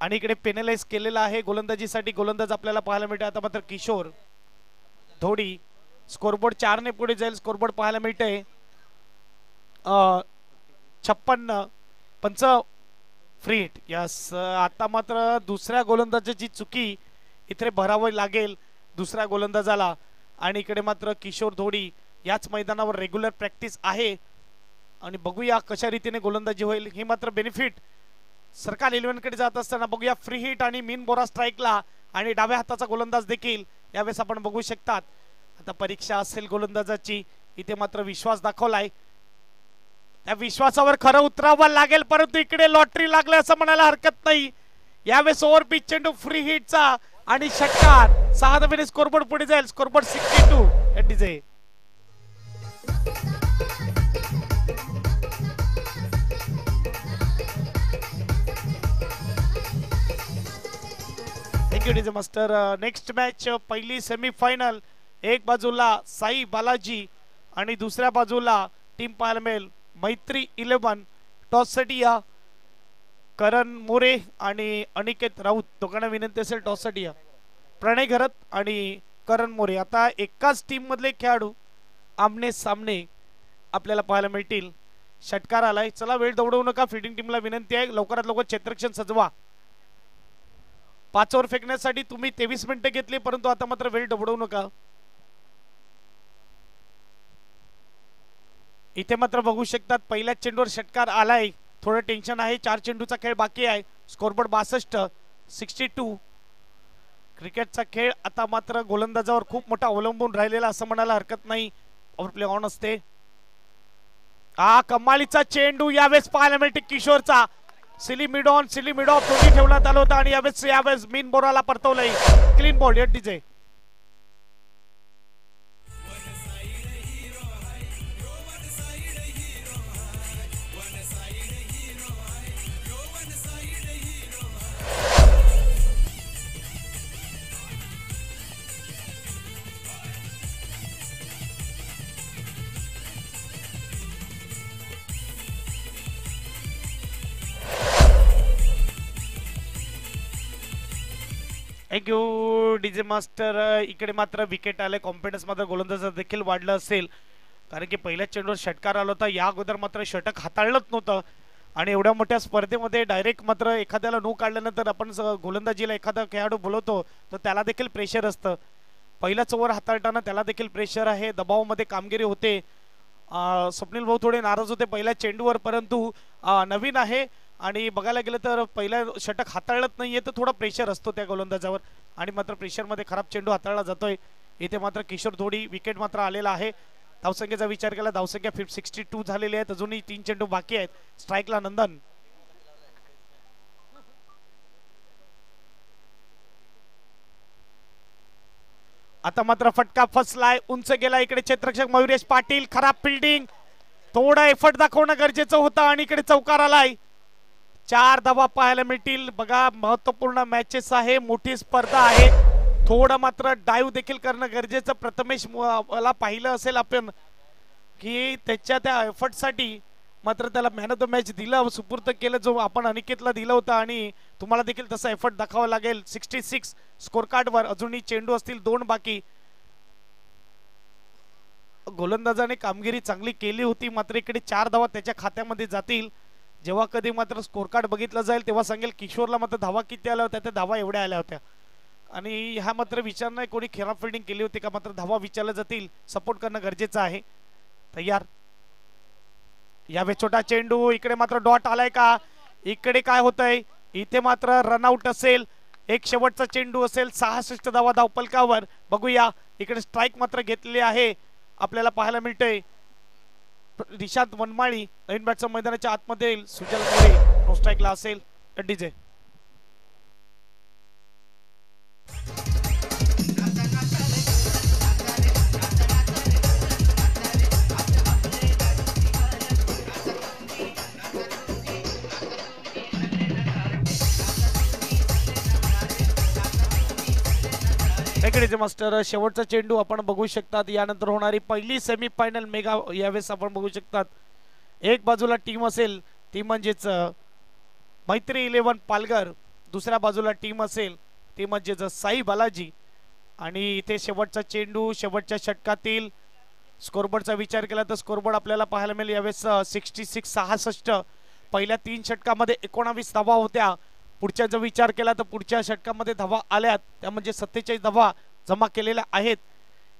आणि इकडे पेनलाइज केलेला आहे गोलंदाजीसाठी. गोलंदाज आपल्याला पाहायला मिळते आता मात्र किशोर धोडी. स्कोरबोर्ड 4 ने पुढे जाईल. स्कोरबोर्ड पाहायला मिळते 56. पंच फ्री हिट. यस आता मात्र दुसऱ्या गोलंदाजाची चुकी इथे भरावी लागेल दुसऱ्या गोलंदाजाला. आणि इकडे मात्र किशोर धोडी याच मैदानावर रेग्युलर प्रॅक्टिस आहे आणि बघूया कशा रीतीने गोलंदाजी होईल. ही मात्र बेनिफिट सरकार 11 कडे जात असताना बघूया फ्री हिट आणि मीन बोरा स्ट्राईकला आणि डाव्या हाताचा गोलंदाज देखील यावेळेस आपण बघू शकतात. आता परीक्षा असेल गोलंदाजाची, इथे मात्र विश्वास दाखवलाय, त्या विश्वासावर खरं उतरावं लागेल, परंतु इकडे लॉटरी लागले असं म्हणायला हरकत नाही. यावेळेस ओव्हर पिच चेंडू फ्री हिटचा आणि षटकार, 6 धावेने स्कोरबोर्ड पुढे जाईल. Scoreboard 62 at DJ. Thank you DJ master. Next match पहिली सेमीफायनल, एक बाजूला साई बालाजी आणि दुसऱ्या बाजूला टीम पाहायला मिळेल मैत्री 11. टॉससाठी या करण मोरे आणि अनिकेत राऊत, दोघांना विनंती असेल टॉससाठी या. प्रणय घरत आणि करण मोरे आता एकाच टीम मधले खेळाडू आमने सामने आपल्याला पाहायला मिळतील. षटकार आलाय, चला वेळ दौडवू नका. फिल्डिंग टीमला विनंती आहे लवकरात लवकर क्षेत्ररक्षण सजवा. 5 ओव्हर फेकण्यासाठी तुम्ही 23 मिनिटं घेतली, परंतु आता मात्र वेळ दौडवू नका. इथे मात्र बघू शकतात पहिल्या चेंडूवर षटकार आलाय, थोडं टेन्शन आहे. 4 चेंडूचा खेळ बाकी आहे. स्कोरबोर्ड 62 62. क्रिकेटचा खेळ आता मात्र गोलंदाजावर खूप मोठा अवलंबून राहिलेला असं म्हणायला हरकत नाही. पॉवर प्ले ऑन असते. कमालीचा चेंडू यावेळेस पाहायला मिळते किशोरचा. Silly mid on silly mid off दोन्ही ठेवण्यात आलं होतं आणि यावेळेस मीन बोराला परतवलंय. Clean ball at DJ. Thank you DJ master. इकडे मात्र विकेट आले. कॉन्फिडन्स मात्र गोलंदाजा देखील वाढलं असेल, कारण की पहिल्या चेंडूवर षटकार आला होता. या अगोदर मात्र षटक हाताळलंच नव्हतं आणि एवढ्या मोठ्या स्पर्धेमध्ये डायरेक्ट मात्र एखाद्याला नो काढल्यानंतर आपण गोलंदाजीला एखादा खेळाडू बोलवतो तर त्याला देखील प्रेशर असतं. पहिलाच ओव्हर हाताळताना त्याला देखील प्रेशर आहे, दबावामध्ये कामगिरी होते. स्वप्नील भाऊ थोडे नाराज होते पहिल्या चेंडूवर, परंतु नवीन आहे आणि बघायला गेलं तर पहिला षटक हाताळत नाहीये तर थोडा प्रेशर असतो त्या गोलंदाजावर आणि मात्र प्रेशरमध्ये खराब चेंडू हाताळला जातोय. इथे मात्र किशोर थोडी विकेट मात्र आलेला आहे. धावसंख्येचा विचार केला, धावसंख्या 62 झालेली आहेत. अजूनही 3 चेंडू बाकी आहेत. स्ट्राईकला नंदन. आता मात्र फटका फसलाय, उंच गेला. इकडे क्षेत्ररक्षक मयुरेश पाटील, खराब फिल्डिंग, थोडा एफर्ट दाखवणं गरजेचं होतं आणि इकडे चौकार आलाय. 4 धावा पाहायला मिळतील. बघा महत्वपूर्ण मॅचेस आहे, मोठी स्पर्धा आहे, थोडं मात्र डाईव्ह देखील करणं गरजेचं. प्रथमेश मला पाहिलं असेल आपण की त्याच्या त्या एफर्टसाठी मात्र त्याला मॅन ऑफ द मॅच दिलं, सुपूर्द केलं, जो आपण अनिकेतला दिलं होतं आणि तुम्हाला देखील तसा एफर्ट दाखवावा लागेल. 66 स्कोर कार्डवर. अजूनही चेंडू असतील 2 बाकी. गोलंदाजाने कामगिरी चांगली केली होती, मात्र इकडे 4 धावा त्याच्या खात्यामध्ये जातील. जेव्हा कधी मात्र स्कोर कार्ड बघितलं जाईल तेव्हा सांगेल किशोरला मात्र धावा किती आल्या होत्या, त्या धावा एवढ्या आल्या होत्या आणि ह्या मात्र विचार नाही कोणी खराब फिल्डिंग केली होती का, मात्र धावा विचारल्या जातील. सपोर्ट करणं गरजेचं आहे. तयार. यावेळेस छोटा चेंडू, इकडे मात्र डॉट आलाय का, इकडे काय होतंय, इथे मात्र रनआउट असेल. एक शेवटचा चेंडू असेल. 66 धावा धावपलकावर. बघूया इकडे स्ट्राईक मात्र घेतलेली आहे, आपल्याला पाहायला मिळतंय. निशांत वनमाळी नवीन बॅटचा मैदानाच्या आतमध्ये येईल. सुजल मोरे नो स्ट्राईकला असेल. डीजे. मास्टर शेवटचा चेंडू आपण बघू शकतात. यानंतर होणारी पहिली सेमीफायनल मेगा यावेळेस आपण बघू शकतात. एक बाजूला टीम असेल ती म्हणजेच मैत्री 11 पालघर, दुसऱ्या बाजूला टीम असेल ती म्हणजेच साई बालाजी आणि इथे शेवटचा चेंडू शेवटच्या षटकातील. स्कोरबोर्डचा विचार केला तर स्कोरबोर्ड आपल्याला पाहायला मिळेल यावेळेस 66. पहिल्या 3 षटकामध्ये 19 धावा होत्या. पुढच्या जर विचार केला तर पुढच्या षटकामध्ये धावा आल्यात, त्या म्हणजे 47 धावा जमा केलेल्या आहेत.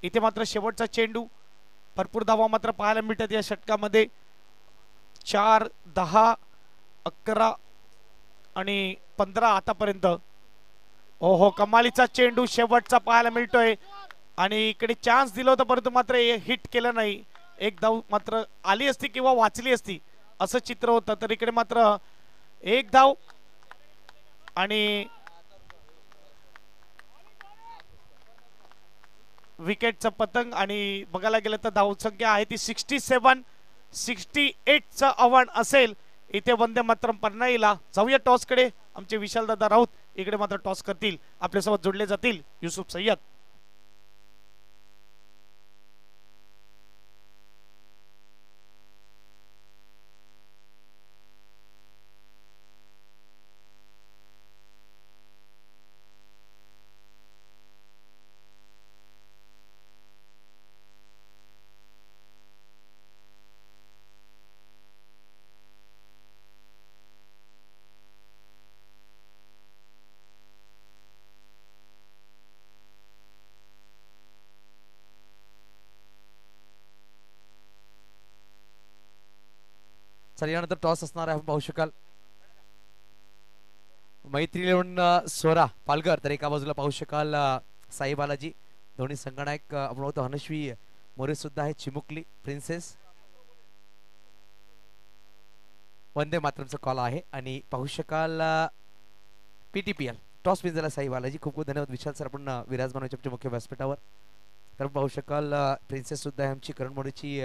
इथे मात्र शेवटचा चेंडू, भरपूर धावा मात्र पाहायला मिळतात या षटकामध्ये. 4, 10, 11 आणि 15 आतापर्यंत. ओहो, कमालीचा चेंडू शेवटचा पाहायला मिळतोय आणि इकडे चान्स दिला होता परंतु मात्र हिट केलं नाही. एक धाव मात्र आली असती किंवा वाचली असती असं चित्र होतं. तर इकडे मात्र एक धाव आणि विकेटचं पतंग. आणि बघायला गेलं तर धावसंख्या आहे ती 67-68चं आव्हान असेल इथे वंदे मातरम पन्नाईला. जाऊया टॉस कडे. आमचे विशालदादा राऊत इकडे मात्र टॉस करतील. आपल्यासोबत जोडले जातील युसुफ सय्यद. चल यानंतर टॉस असणार आहे. आपण पाहू शकाल मैत्री इलेव्हन स्वरा पालघर, तर एका बाजूला पाहू शकाल साई बालाजी. दोन्ही संगणक आपण होतो हनश्वी मोरे सुद्धा आहे. चिमुकली प्रिन्सेस. वंदे मातरमचा कॉल आहे आणि पाहू शकाल PTPL टॉस विन झाला साई बालाजी. खूप खूप धन्यवाद विशाल सर, आपण विराजमान आमच्या मुख्य व्यासपीठावर. तर पाहू शकाल प्रिन्सेस सुद्धा आहे आमची करण मोरेची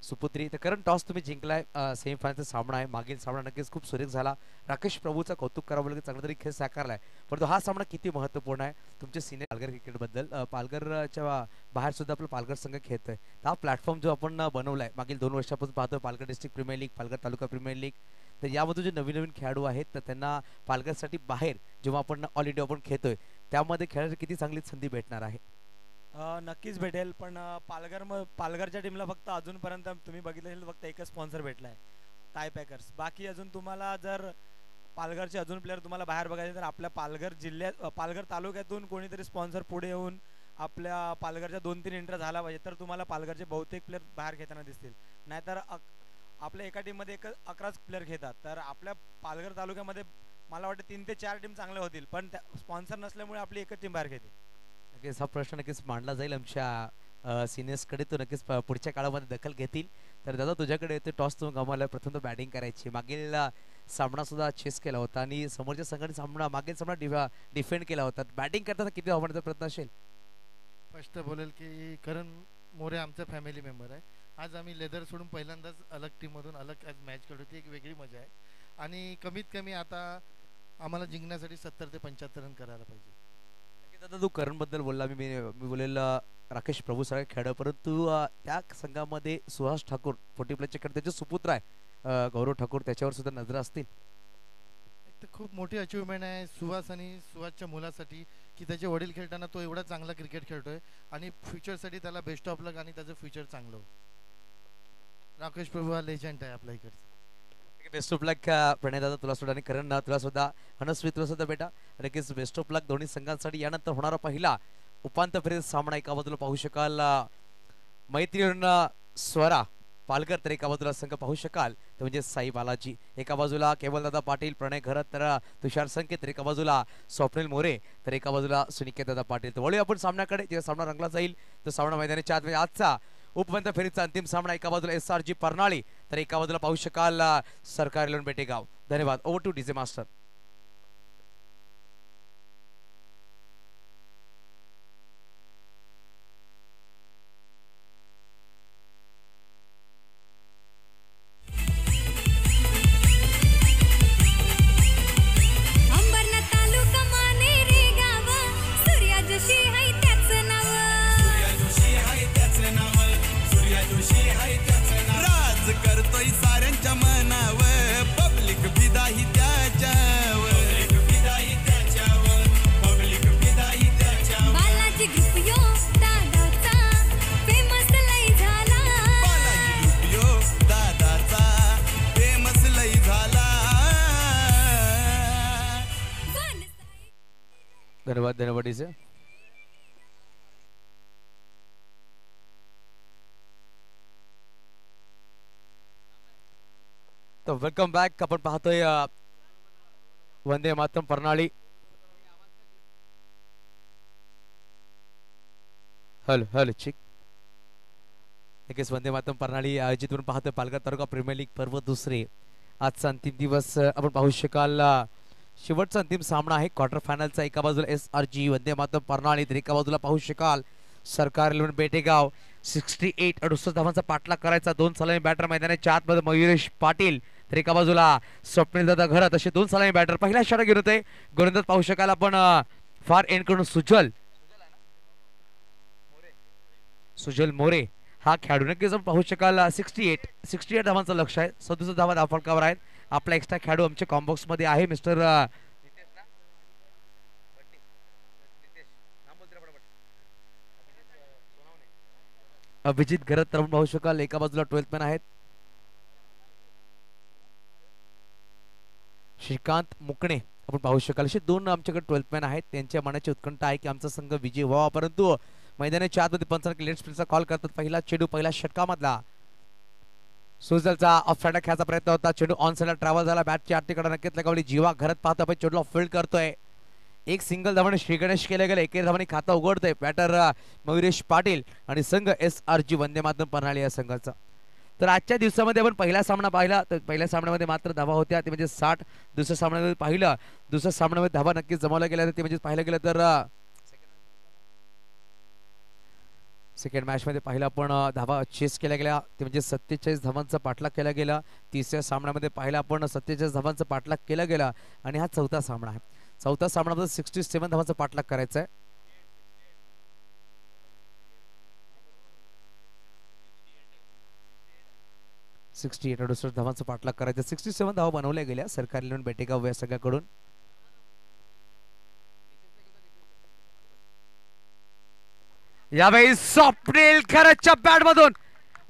सुपुत्री. तर करण टॉस तुम्ही जिंकलाय. सेमीफायनलचा सामना आहे. मागील सामना नक्कीच खूप सुरेख झाला. राकेश प्रभूचा कौतुक करावं लागेल, चांगला तरी खेळ साकारलाय. परंतु हा सामना किती महत्त्वपूर्ण आहे तुमचे सिनियर पालघर क्रिकेटबद्दल. पालघरच्या बाहेर सुद्धा आपला पालघर संघ खेळतोय. हा प्लॅटफॉर्म जो आपण बनवलाय मागील 2 वर्षापासून पाहतोय, Palghar district premier league, Palghar taluka premier league. तर यामध्ये जे नवीन नवीन खेळाडू आहेत तर त्यांना पालघरसाठी बाहेर जेव्हा आपण ऑल इंडिया आपण खेळतोय त्यामध्ये खेळायची किती चांगली संधी भेटणार आहे. नक्कीच भेटेल. पण पालघरच्या टीमला फक्त अजूनपर्यंत तुम्ही बघितलं असेल फक्त एकच स्पॉन्सर भेटलाय, टाय पॅकर्स. बाकी अजून तुम्हाला जर पालघरचे अजून प्लेअर तुम्हाला बाहेर बघायचे तर आपल्या पालघर जिल्ह्यात पालघर तालुक्यातून कोणीतरी स्पॉन्सर पुढे येऊन आपल्या पालघरच्या 2-3 एंट्री झाला पाहिजे तर तुम्हाला पालघरचे बहुतेक प्लेअर बाहेर खेळताना दिसतील. नाहीतर आपल्या एका टीममध्ये 11च प्लेअर खेळतात. तर आपल्या पालघर तालुक्यामध्ये मला वाटतं 3 ते 4 टीम चांगल्या होतील, पण स्पॉन्सर नसल्यामुळे आपली एकच टीम बाहेर खेळते. नक्कीच हा प्रश्न नक्कीच मांडला जाईल आमच्या सिनियर्सकडे. तो नक्कीच पुढच्या काळामध्ये दखल घेतील. तर दादा तुझ्याकडे येते टॉस तुम्ही गमावला, प्रथम तर बॅटिंग करायची. मागील सामना सुद्धा चेस केला होता आणि समोरच्या संघाने मागील सामना डिफेंड केला होता. बॅटिंग करताना किती धावण्याचा प्रयत्न असेल? फर्स्ट बोलेल की करण मोरे आमचा फॅमिली मेंबर आहे. आज आम्ही लेदर सोडून पहिल्यांदाच अलग टीममधून अलग आज मॅच खेळतो, ती एक वेगळी मजा आहे. आणि कमीत कमी आता आम्हाला जिंकण्यासाठी 70 ते 75 रन करायला पाहिजे. दादा तू करण बद्दल बोलला, मी बोलेल राकेश प्रभू सगळे खेळ, परंतु त्या संघामध्ये सुहास ठाकूर 40 प्लसचे खेळ, त्याचे सुपुत्र आहे गौरव ठाकूर, त्याच्यावर सुद्धा नजर असतील. एक तर खूप मोठी अचिव्हमेंट आहे सुहास आणि सुहासच्या मुलासाठी की त्याचे वडील खेळताना तो एवढा चांगला क्रिकेट खेळतोय आणि फ्युचरसाठी त्याला बेस्ट ऑफ लक आणि त्याचं फ्युचर चांगलं हो. राकेश प्रभू हा लेजंड आहे आपल्या इकडचा. बेस्ट ऑफ लक प्रणय दादा तुला सुद्धा आणि करण तुला सुद्धा, हनस्वी तुला सुद्धा बेटा नक्कीच बेस्ट ऑफ लक दोन्ही संघांसाठी. यानंतर होणारा पहिला उपांत्य फेरीत सामना एका बाजूला पाहू शकाल मैत्री स्वरा पालघर, तर एका बाजूला संघ पाहू शकाल ते म्हणजे साई बालाजी. एका बाजूला केवलदादा पाटील, प्रणय घरत, तर तुषार संकेत, तर एका बाजूला स्वप्नील मोरे, तर एका बाजूला सुनिकेत दादा पाटील. तर वळूया आपण सामन्याकडे. जेव्हा सामना रंगला जाईल तो सामना मैदानाच्या आत आजचा उपमंत्य फेरीचा अंतिम सामना. एका बाजूला SRG परनाळी, तर एका बाजूला पाहू शकाल सरकार इलेव्हन बेटेगाव. धन्यवाद. Over two DJ master. धन्यवाद. धन्यवाद डीजे. तर वेलकम बॅक. आपण पाहतोय वंदे मातरम प्रणाली. हॅलो हॅलो चिक. नक्कीच वंदे मातरम प्रणाली आयोजित करून पाहतोय पालघर तालुका प्रीमियर लीग पर्व दुसरे. आजचा अंतिम दिवस आपण पाहू शकाल. शेवटचा अंतिम सामना आहे क्वार्टर फायनलचा. एका बाजूला SRG वंदे मातरम प्रणाली तर एका बाजूला पाहू शकाल सरकार 11 बेटेगाव. 68 धावांचा पाठलाग करायचा. 2 सलामी बॅटर मैदानाच्या आतमध्ये मयुरेश पाटील तर एका बाजूला स्वप्नील दादा घरात असे 2 सलामी बॅटर. पहिला षटक घेत होते गोलंदाज पाहू शकाल आपण फार एंड कडून सुजल मोरे हा खेळाडू. नक्कीच आपण पाहू शकाल 68 धावांचं लक्ष आहे. 67 धावा धावफलकावर आहेत. आपला एक्स्ट्रा खेळाडू आमच्या कॉम्बॉक्स मध्ये आहे मिस्टर अभिजित घरत. तर आपण पाहू शकाल एका बाजूला 12th मॅन आहेत श्रीकांत मुकणे. आपण पाहू शकाल असे 2 आमच्याकडे 12th मॅन आहेत. त्यांच्या मनाची उत्कंठा आहे की आमचा संघ विजय व्हावा, परंतु मैदानाच्या आतमध्ये पंचांनी लेट स्पीडचा कॉल करतात. पहिला चेंडू पहिल्या षटकामधला सुजलचा ऑफ साइड खेळायचा प्रयत्न होता. चेंडू ऑन साइडला ट्रॅव्हल झाला. बॅटच्या आरतीकडे नक्कीच लगावली. जीवा घरात पाहतो आपण चेंडूला फील्ड करतोय. एक सिंगल धावाने श्री गणेश केले गेले. एके धावाने खाता उघडतोय बॅटर मयुरेश पाटील आणि संघ SRG वंदे मातरम प्रणाली या संघाचा. तर आजच्या दिवसामध्ये आपण पहिला सामना पाहिला तर पहिल्या सामन्यामध्ये मात्र धावा होत्या ते म्हणजे 60. दुसऱ्या सामन्यामध्ये पाहिलं दुसऱ्या सामन्यामध्ये धावा नक्कीच जमवल्या गेल्या ते म्हणजे पाहिलं गेलं तर सेकंड मॅच मध्ये पाहिलं आपण धावा चेस केल्या गेल्या ते म्हणजे 47 धावांचा पाठलाग केला गेला. तिसऱ्या सामन्यामध्ये पाहिलं आपण 47 धावांचा पाठलाग केला गेला आणि हा चौथा सामना आहे. चौथा सामन्यामध्ये 67 धावांचा पाठलाग करायचा आहे. धावांचा पाठलाग करायचा. 67 धावा बनवल्या गेल्या सरकारी 11 बेटेगाव या सगळ्याकडून. यावेळी स्वप्नील खरच्या बॅट मधून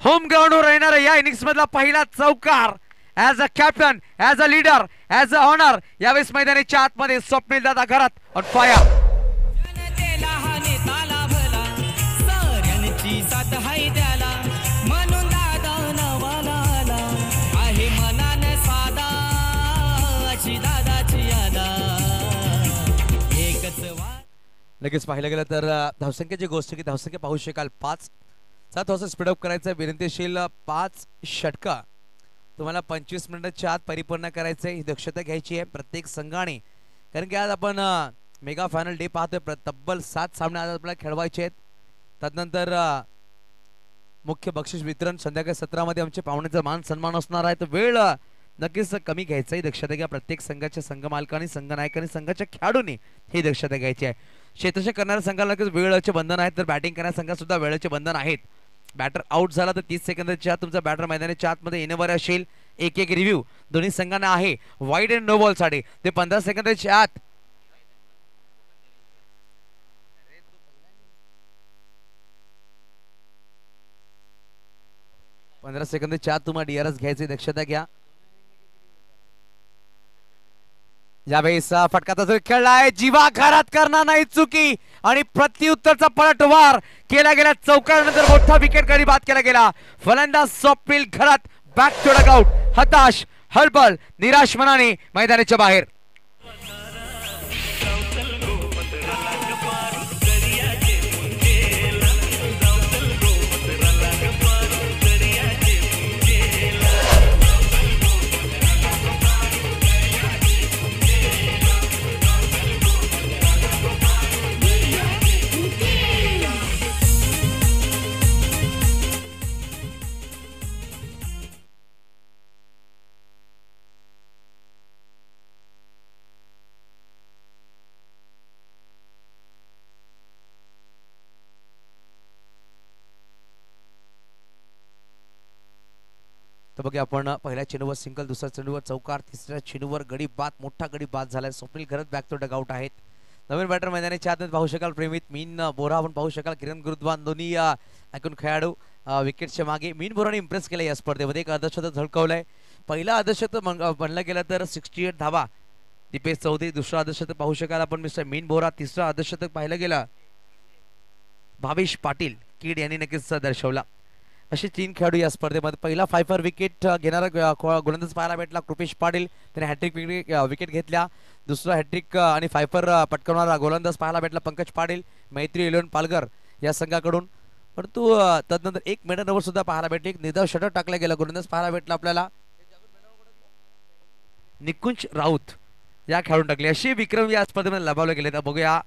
होम ग्राउंडवर येणारा या इनिंग्स मधला पहिला चौकार. As a captain, as a leader, as a owner यावेळेस मैदानाच्या आतमध्ये स्वप्नील दादा घरात ऑन फायर. लगेच पाहिलं गेलं तर धावसंख्येची गोष्ट की धावसंख्या पाहू शकाल 5. थोडंसं स्पीडअप करायचं विनंतीशील 5 षटका तुम्हाला 25 मिनिटाच्या आत परिपूर्ण करायचं आहे. ही दक्षता घ्यायची आहे प्रत्येक संघाने, कारण की आज आपण मेगा फायनल डे पाहतोय. तब्बल 7 सामने आज आपल्याला खेळवायचे आहेत. त्यानंतर मुख्य बक्षीस वितरण संध्याकाळी 17 मध्ये आमचे पाहुण्याचा मान सन्मान असणार आहे. तर वेळ नक्कीच कमी घ्यायचा. ही दक्षता घ्या प्रत्येक संघाच्या संघ मालकांनी, संघ नायकांनी, संघाच्या खेळाडूंनी ही दक्षता घ्यायची आहे. क्षेत्ररक्षण करणाऱ्या संघाला नक्कीच वेळेचे बंधन आहेत तर बॅटिंग करणाऱ्या संघात सुद्धा वेळेचे बंधन आहेत. बॅटर आउट झाला तर 30 सेकंदाच्या आत तुमचा बॅटर मैदानाच्या आतमध्ये येण्यावर असेल. एक रिव्ह्यू दोन्ही संघांना आहे वाईड अँड नो बॉल साठी. ते 15 सेकंदाच्या आत 15 सेकंदाच्या आत तुम्हाला DRS घ्यायची दक्षता घ्या. यावेळेस फटका खेळला आहे. जीवा घरात करणार नाही चुकी आणि प्रत्युत्तरचा पलटवार केला गेला. चौकारानंतर मोठा विकेट गडी बाद केला गेला. फलंदाज स्वप्नील घरात बॅक टू डगआउट. हताश, हळबळ, निराश मनाने मैदानाच्या बाहेर. तर बघा आपण पहिल्या चेंडूवर सिंगल, दुसऱ्या चेंडूवर चौकार, तिसऱ्या चेंडूवर गडी बाद, मोठा गडी बाद झालाय. स्वप्नील घरात बॅक टू डगआउट आहेत. नवीन बॅटर मैदानाच्या आत पाहू शकाल प्रेमित मीन बोरा आपण पाहू शकाल. किरण गुरुद्वान दोन्ही ऐकून खेळाडू विकेटच्या मागे. मीन बोराने इम्प्रेस केलं या स्पर्धेमध्ये. एक अर्धशतक झळकवलंय. पहिला अर्धशतक म्हणलं गेलं तर 68 धावा दीपेश चौधरी. दुसरा अर्धशतक पाहू शकाल आपण मिस्टर मीन बोरा. तिसरा अर्धशतक पाहिलं गेलं भावेश पाटील कीड यांनी नक्कीच दर्शवला. असे 3 खेळाडू या स्पर्धेमध्ये. पहिला 5 विकेट घेणारा गोलंदाज पाहायला भेटला कृपेश पाटील, त्याने हॅट्रिक विकेट घेतल्या. दुसरा हॅट्रिक आणि 5 पटकावणारा गोलंदाज पाहायला भेटला पंकज पाटील, मैत्री 11 पालघर या संघाकडून. परंतु तदनंतर एक मेडन ओव्हर सुद्धा पाहायला भेटली, एक निर्धाव षटक टाकला गेला गोलंदाज पाहायला भेटला आपल्याला निकुंज राऊत या खेळून टाकले. असे विक्रम या स्पर्धेमध्ये लभावले गेले. तर बघूया,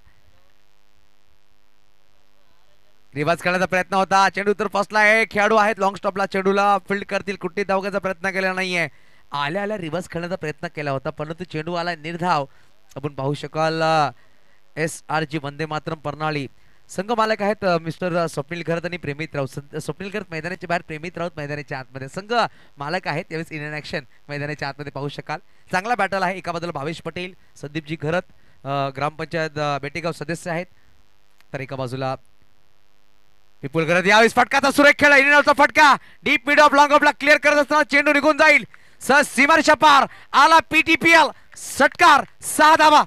रिवाज करण्याचा प्रयत्न होता, चेंडू तर फसला आहे. खेळाडू आहेत लॉंग स्टॉपला, चेंडूला फील्ड करतील, कुठे धावण्याचा प्रयत्न केला नाहीये. आल्या आल्या रिवाज खेळण्याचा प्रयत्न केला होता, परंतु चेंडू आला निर्धाव. आपण पाहू शकाल SRG वंदे मातरम प्रणाली संघ मालक आहेत मिस्टर स्वप्नील घरत आणि प्रेमित राऊत. स्वप्नील घरत मैदानाच्या बाहेर, प्रेमित राऊत मैदानाच्या आतमध्ये संघ मालक आहेत. यावेळेस इन ऍक्शन मैदानाच्या आतमध्ये पाहू शकाल. चांगला बॅटल आहे. एका बाजूला भावेश पटेल, संदीपजी घरत ग्रामपंचायत बेटेगाव सदस्य आहेत, तर एका बाजूला विपुल घरत. यावेळेस फटकाचा सुरेख खेळ, इनिंगचा फटका डीप मिड ऑफ लॉंग ऑफला क्लिअर करत असताना चेंडू निघून जाईल. सीमारेषा पार आला PTPL षटकार, 6 धावा.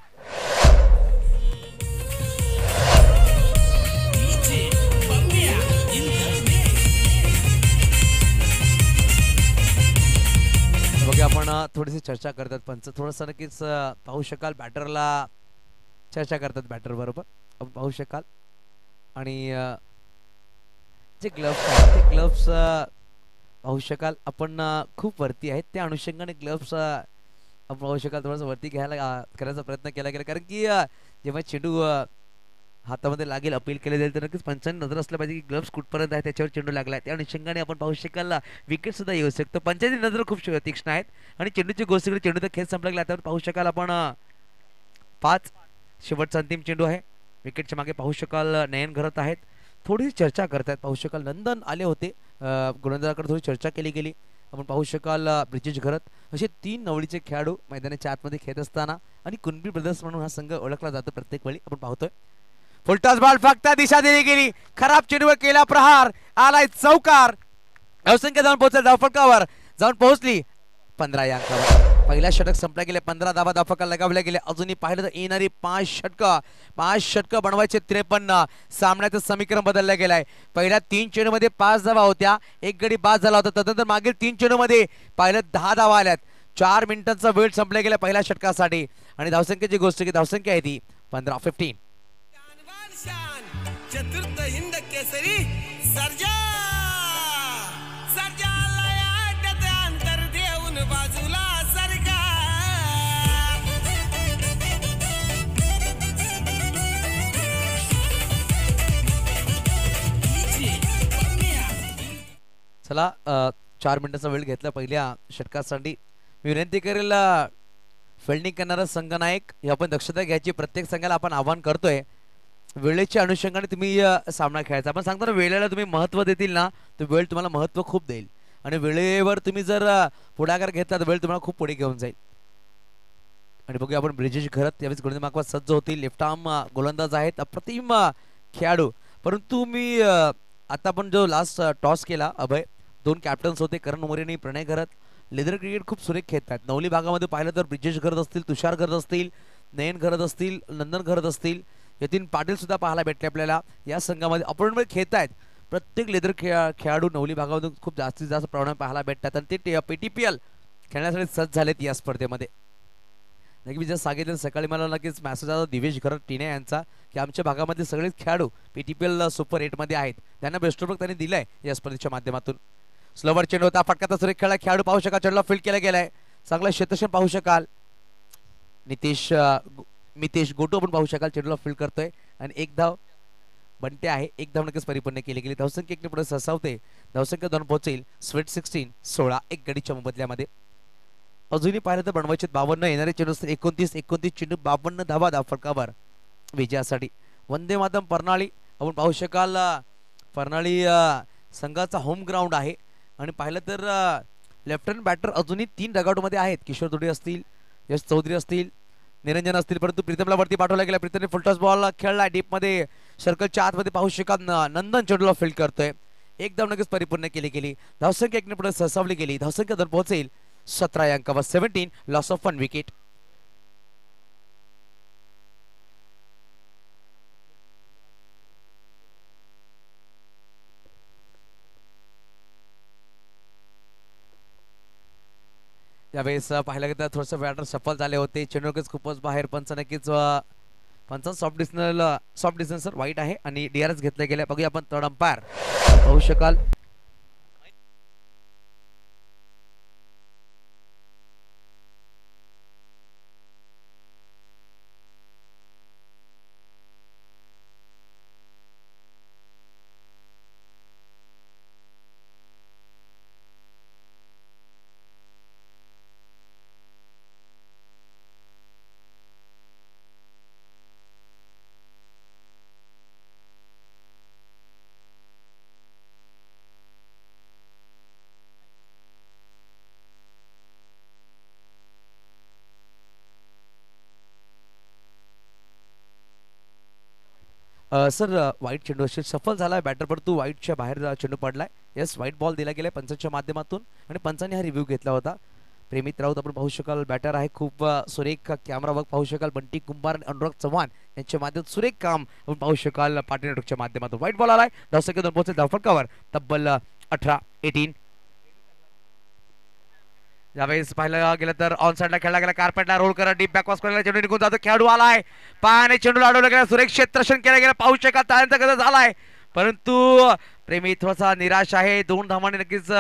बघा, आपण थोडीशी चर्चा करतात पंच, थोडंसं नक्कीच पाहू शकाल बॅटरला चर्चा करतात बॅटर बरोबर आपण पाहू शकाल. आणि जे ग्लव्स आहेत ते ग्लव्स पाहू शकाल आपण खूप वरती आहेत, त्या अनुषंगाने ग्लव्स आपण पाहू शकाल थोडंसं वरती घ्यायला करायचा प्रयत्न केला गेला, कारण की जेव्हा चेंडू हातामध्ये लागेल अपील केले जाईल तर नक्कीच पंचांनी नजर असलं पाहिजे की ग्लव्स कुठपर्यंत आहे, त्याच्यावर चेंडू लागला आहे. त्या अनुषंगाने आपण पाहू शकाल विकेट सुद्धा येऊ शकतं. पंचांची नजर खूप तीक्ष्ण आहेत आणि चेंडूची गोष्टीकडे, चेंडूचा खेळ संपला गेला. त्यावर पाहू शकाल आपण 5 शेवटचा अंतिम चेंडू आहे. विकेटच्या मागे पाहू शकाल नयन घरत आहेत, थोडीशी चर्चा करतात. पाहू शकाल नंदन आले होते, गोलंदाजाकडे थोडी चर्चा केली गेली. आपण पाहू शकाल ब्रिजेश घरत, असे 3 नवळीचे खेळाडू मैदानाच्या आतमध्ये खेळत असताना आणि कुणबी ब्रदर्स म्हणून हा संघ ओळखला जातो प्रत्येक वेळी. आपण पाहतोय फुलटॉस बॉल, फक्त दिशा दिली गेली, खराब चेंडूवर केला प्रहार, आलाय चौकार. धावसंख्या जाऊन पोहोचेल धावफलकावर, जाऊन पोहोचली 15 या अंकावर. पहिला षटक संपला गेले, 15 धावा धावफलकाला लगावल्या गेले. अजूनही पाहिलं तर येणारी 5 षटकं बनवायचे 53. सामन्याचं समीकरण बदललं गेलंय. पहिल्या 3 चेंडूमध्ये 5 धावा होत्या, एक गडी बाद झाला होता. त्यानंतर मागील 3 चेंडूमध्ये पाहिलं 10 धावा आल्यात. 4 मिनिटांचा वेळ संपला गेला पहिल्या षटकासाठी. आणि धावसंख्येची गोष्ट की धावसंख्या आहे ती 15. चतुर्थ हिंद केसरी सर्जा अंतर देऊन बाजूला सरका. चला 4 मिनिटाचा वेळ घेतला पहिल्या षटकासाठी. मी विनंती करेल फिल्डिंग करणारा संघनायक हे आपण दक्षता घ्यायची प्रत्येक संघाला आपण आवाहन करतोय. वेळेच्या अनुषंगाने तुम्ही सामना खेळायचा. आपण सांगतो ना, वेळेला तुम्ही महत्त्व देतील ना तर वेळ तुम्हाला महत्त्व खूप देईल, आणि वेळेवर तुम्ही जर पुढाकार घेतला तर वेळ तुम्हाला खूप पुढे घेऊन जाईल. आणि बघूया आपण ब्रिजेश घरत यावेळेस गोलंदाज मागवा सज्ज होतील. लेफ्ट आर्म गोलंदाज आहेत, अप्रतिम खेळाडू. परंतु मी आता आपण जो लास्ट टॉस केला अभय, 2 कॅप्टन्स होते करण मोरे आणि प्रणय घरत. लेदर क्रिकेट खूप सुरेख खेळतात. नवली भागामध्ये पाहिलं तर ब्रिजेश घरत असतील, तुषार घरत असतील, नयन घरत असतील, नंदन घरत असतील, यतीन पाटील सुद्धा पाहायला भेटले आपल्याला या संघामध्ये. अपोनंटमध्ये खेळत आहेत प्रत्येक लेदर खेळाडू नवली भागामधून खूप जास्तीत जास्त प्रमाणात पाहायला भेटतात, आणि ते PTPL खेळण्यासाठी सज्ज झालेत या स्पर्धेमध्ये. नक्की मी जर सांगितलं सकाळी मला नक्कीच मेसेज आला दिवेश घरत टिने यांचा की आमच्या भागामध्ये सगळेच खेळाडू PTPL सुपर 8 मध्ये आहेत, त्यांना बेस्ट ऑफ लक त्यांनी दिलाय या स्पर्धेच्या माध्यमातून. स्लोवर चेंडू होता, फटकाचा सुरेख खेळला, खेळाडू पाहू शकाल चेंडूला फील्ड केला गेलाय. चांगला क्षेत्रक्षण पाहू शकाल. मितेश गोटू आपण पाहू शकाल चेंडूला फील्ड करतोय, आणि 1 धाव बनते आहे. 1 धाव नक्कीच परिपूर्ण केली गेली. धावसंख्या 1 ने पुढे सरसावते, धावसंख्या 2 पोहोचेल. स्वीट 16 16 एक गडीच्या मोबदल्यामध्ये. अजूनही पाहिलं तर बनवायचे 52, येणारे चेंडू 29 चेंडू 52 धावा धावफलकावर विजयासाठी. वंदे मातरम प्रणाली आपण पाहू शकाल, प्रणाली संघाचा होम ग्राउंड आहे. आणि पाहिलं तर लेफ्टनंट बॅटर अजूनही 3 डगआउटमध्ये आहेत. किशोर दुडे असतील, यश चौधरी असतील, निरंजन असतील, परंतु प्रीतमला वरती पाठवला गेला. प्रीतमने फुलटॉस बॉल खेळला डीप मध्ये, सर्कलच्या आतमध्ये पाहू शकाल नंदन चेंडूला फील्ड करतोय. 1 धाव नक्कीच परिपूर्ण केली गेली. धावसंख्या 1 ने पुढे सरसावली गेली. धावसंख्या 2 पोहोचेल 17 या अंकावर. 17 लॉस ऑफ 1 विकेट. यावेळेस पाहायला गेलं तर थोडंसं बॅटर सफल झाले होते. चेंडू नक्कीच खूपच बाहेर. पंच नक्कीच पंचांचा सॉफ्ट डिस्टन्सर वाईट आहे आणि DRS घेतले गेले. बघूया आपण थर्ड अंपायर पाहू शकाल. सर वाईट चेंडू असेल सफल झालाय बॅटर, परंतु वाईटच्या बाहेर चेंडू पडलाय. येस, वाईट बॉल दिला गेलाय पंचांच्या माध्यमातून आणि पंचांनी हा रिव्ह्यू घेतला होता. प्रेमित राऊत आपण पाहू शकाल बॅटर आहे. खूप सुरेख कॅमेरा वर्क पाहू शकाल. बंटी कुंभार आणि अनुराग चव्हाण यांच्या माध्यमातून सुरेख काम आपण पाहू शकाल. पाटील नेटवर्कच्या माध्यमातून व्हाईट बॉल आलाय. धावसंख्या 2 पोहोचले. धावफलकावर तब्बल 18-18. यावेळेस पाहायला गेलं तर ऑन साइडला खेळला गेला. कार्पेटला रोल करा. डीप बॅकवॉस करायला चेंडू निघून जातो. खेळाडू आलाय. पायाने चेंडू अडवला गेला. सुरेख क्षेत्ररक्षण केलं गेलं. पाहू शकाल ताऱ्यांचा गजर झालाय, परंतु प्रेमी थोडासा निराश आहे. 2 धावांनी नक्कीच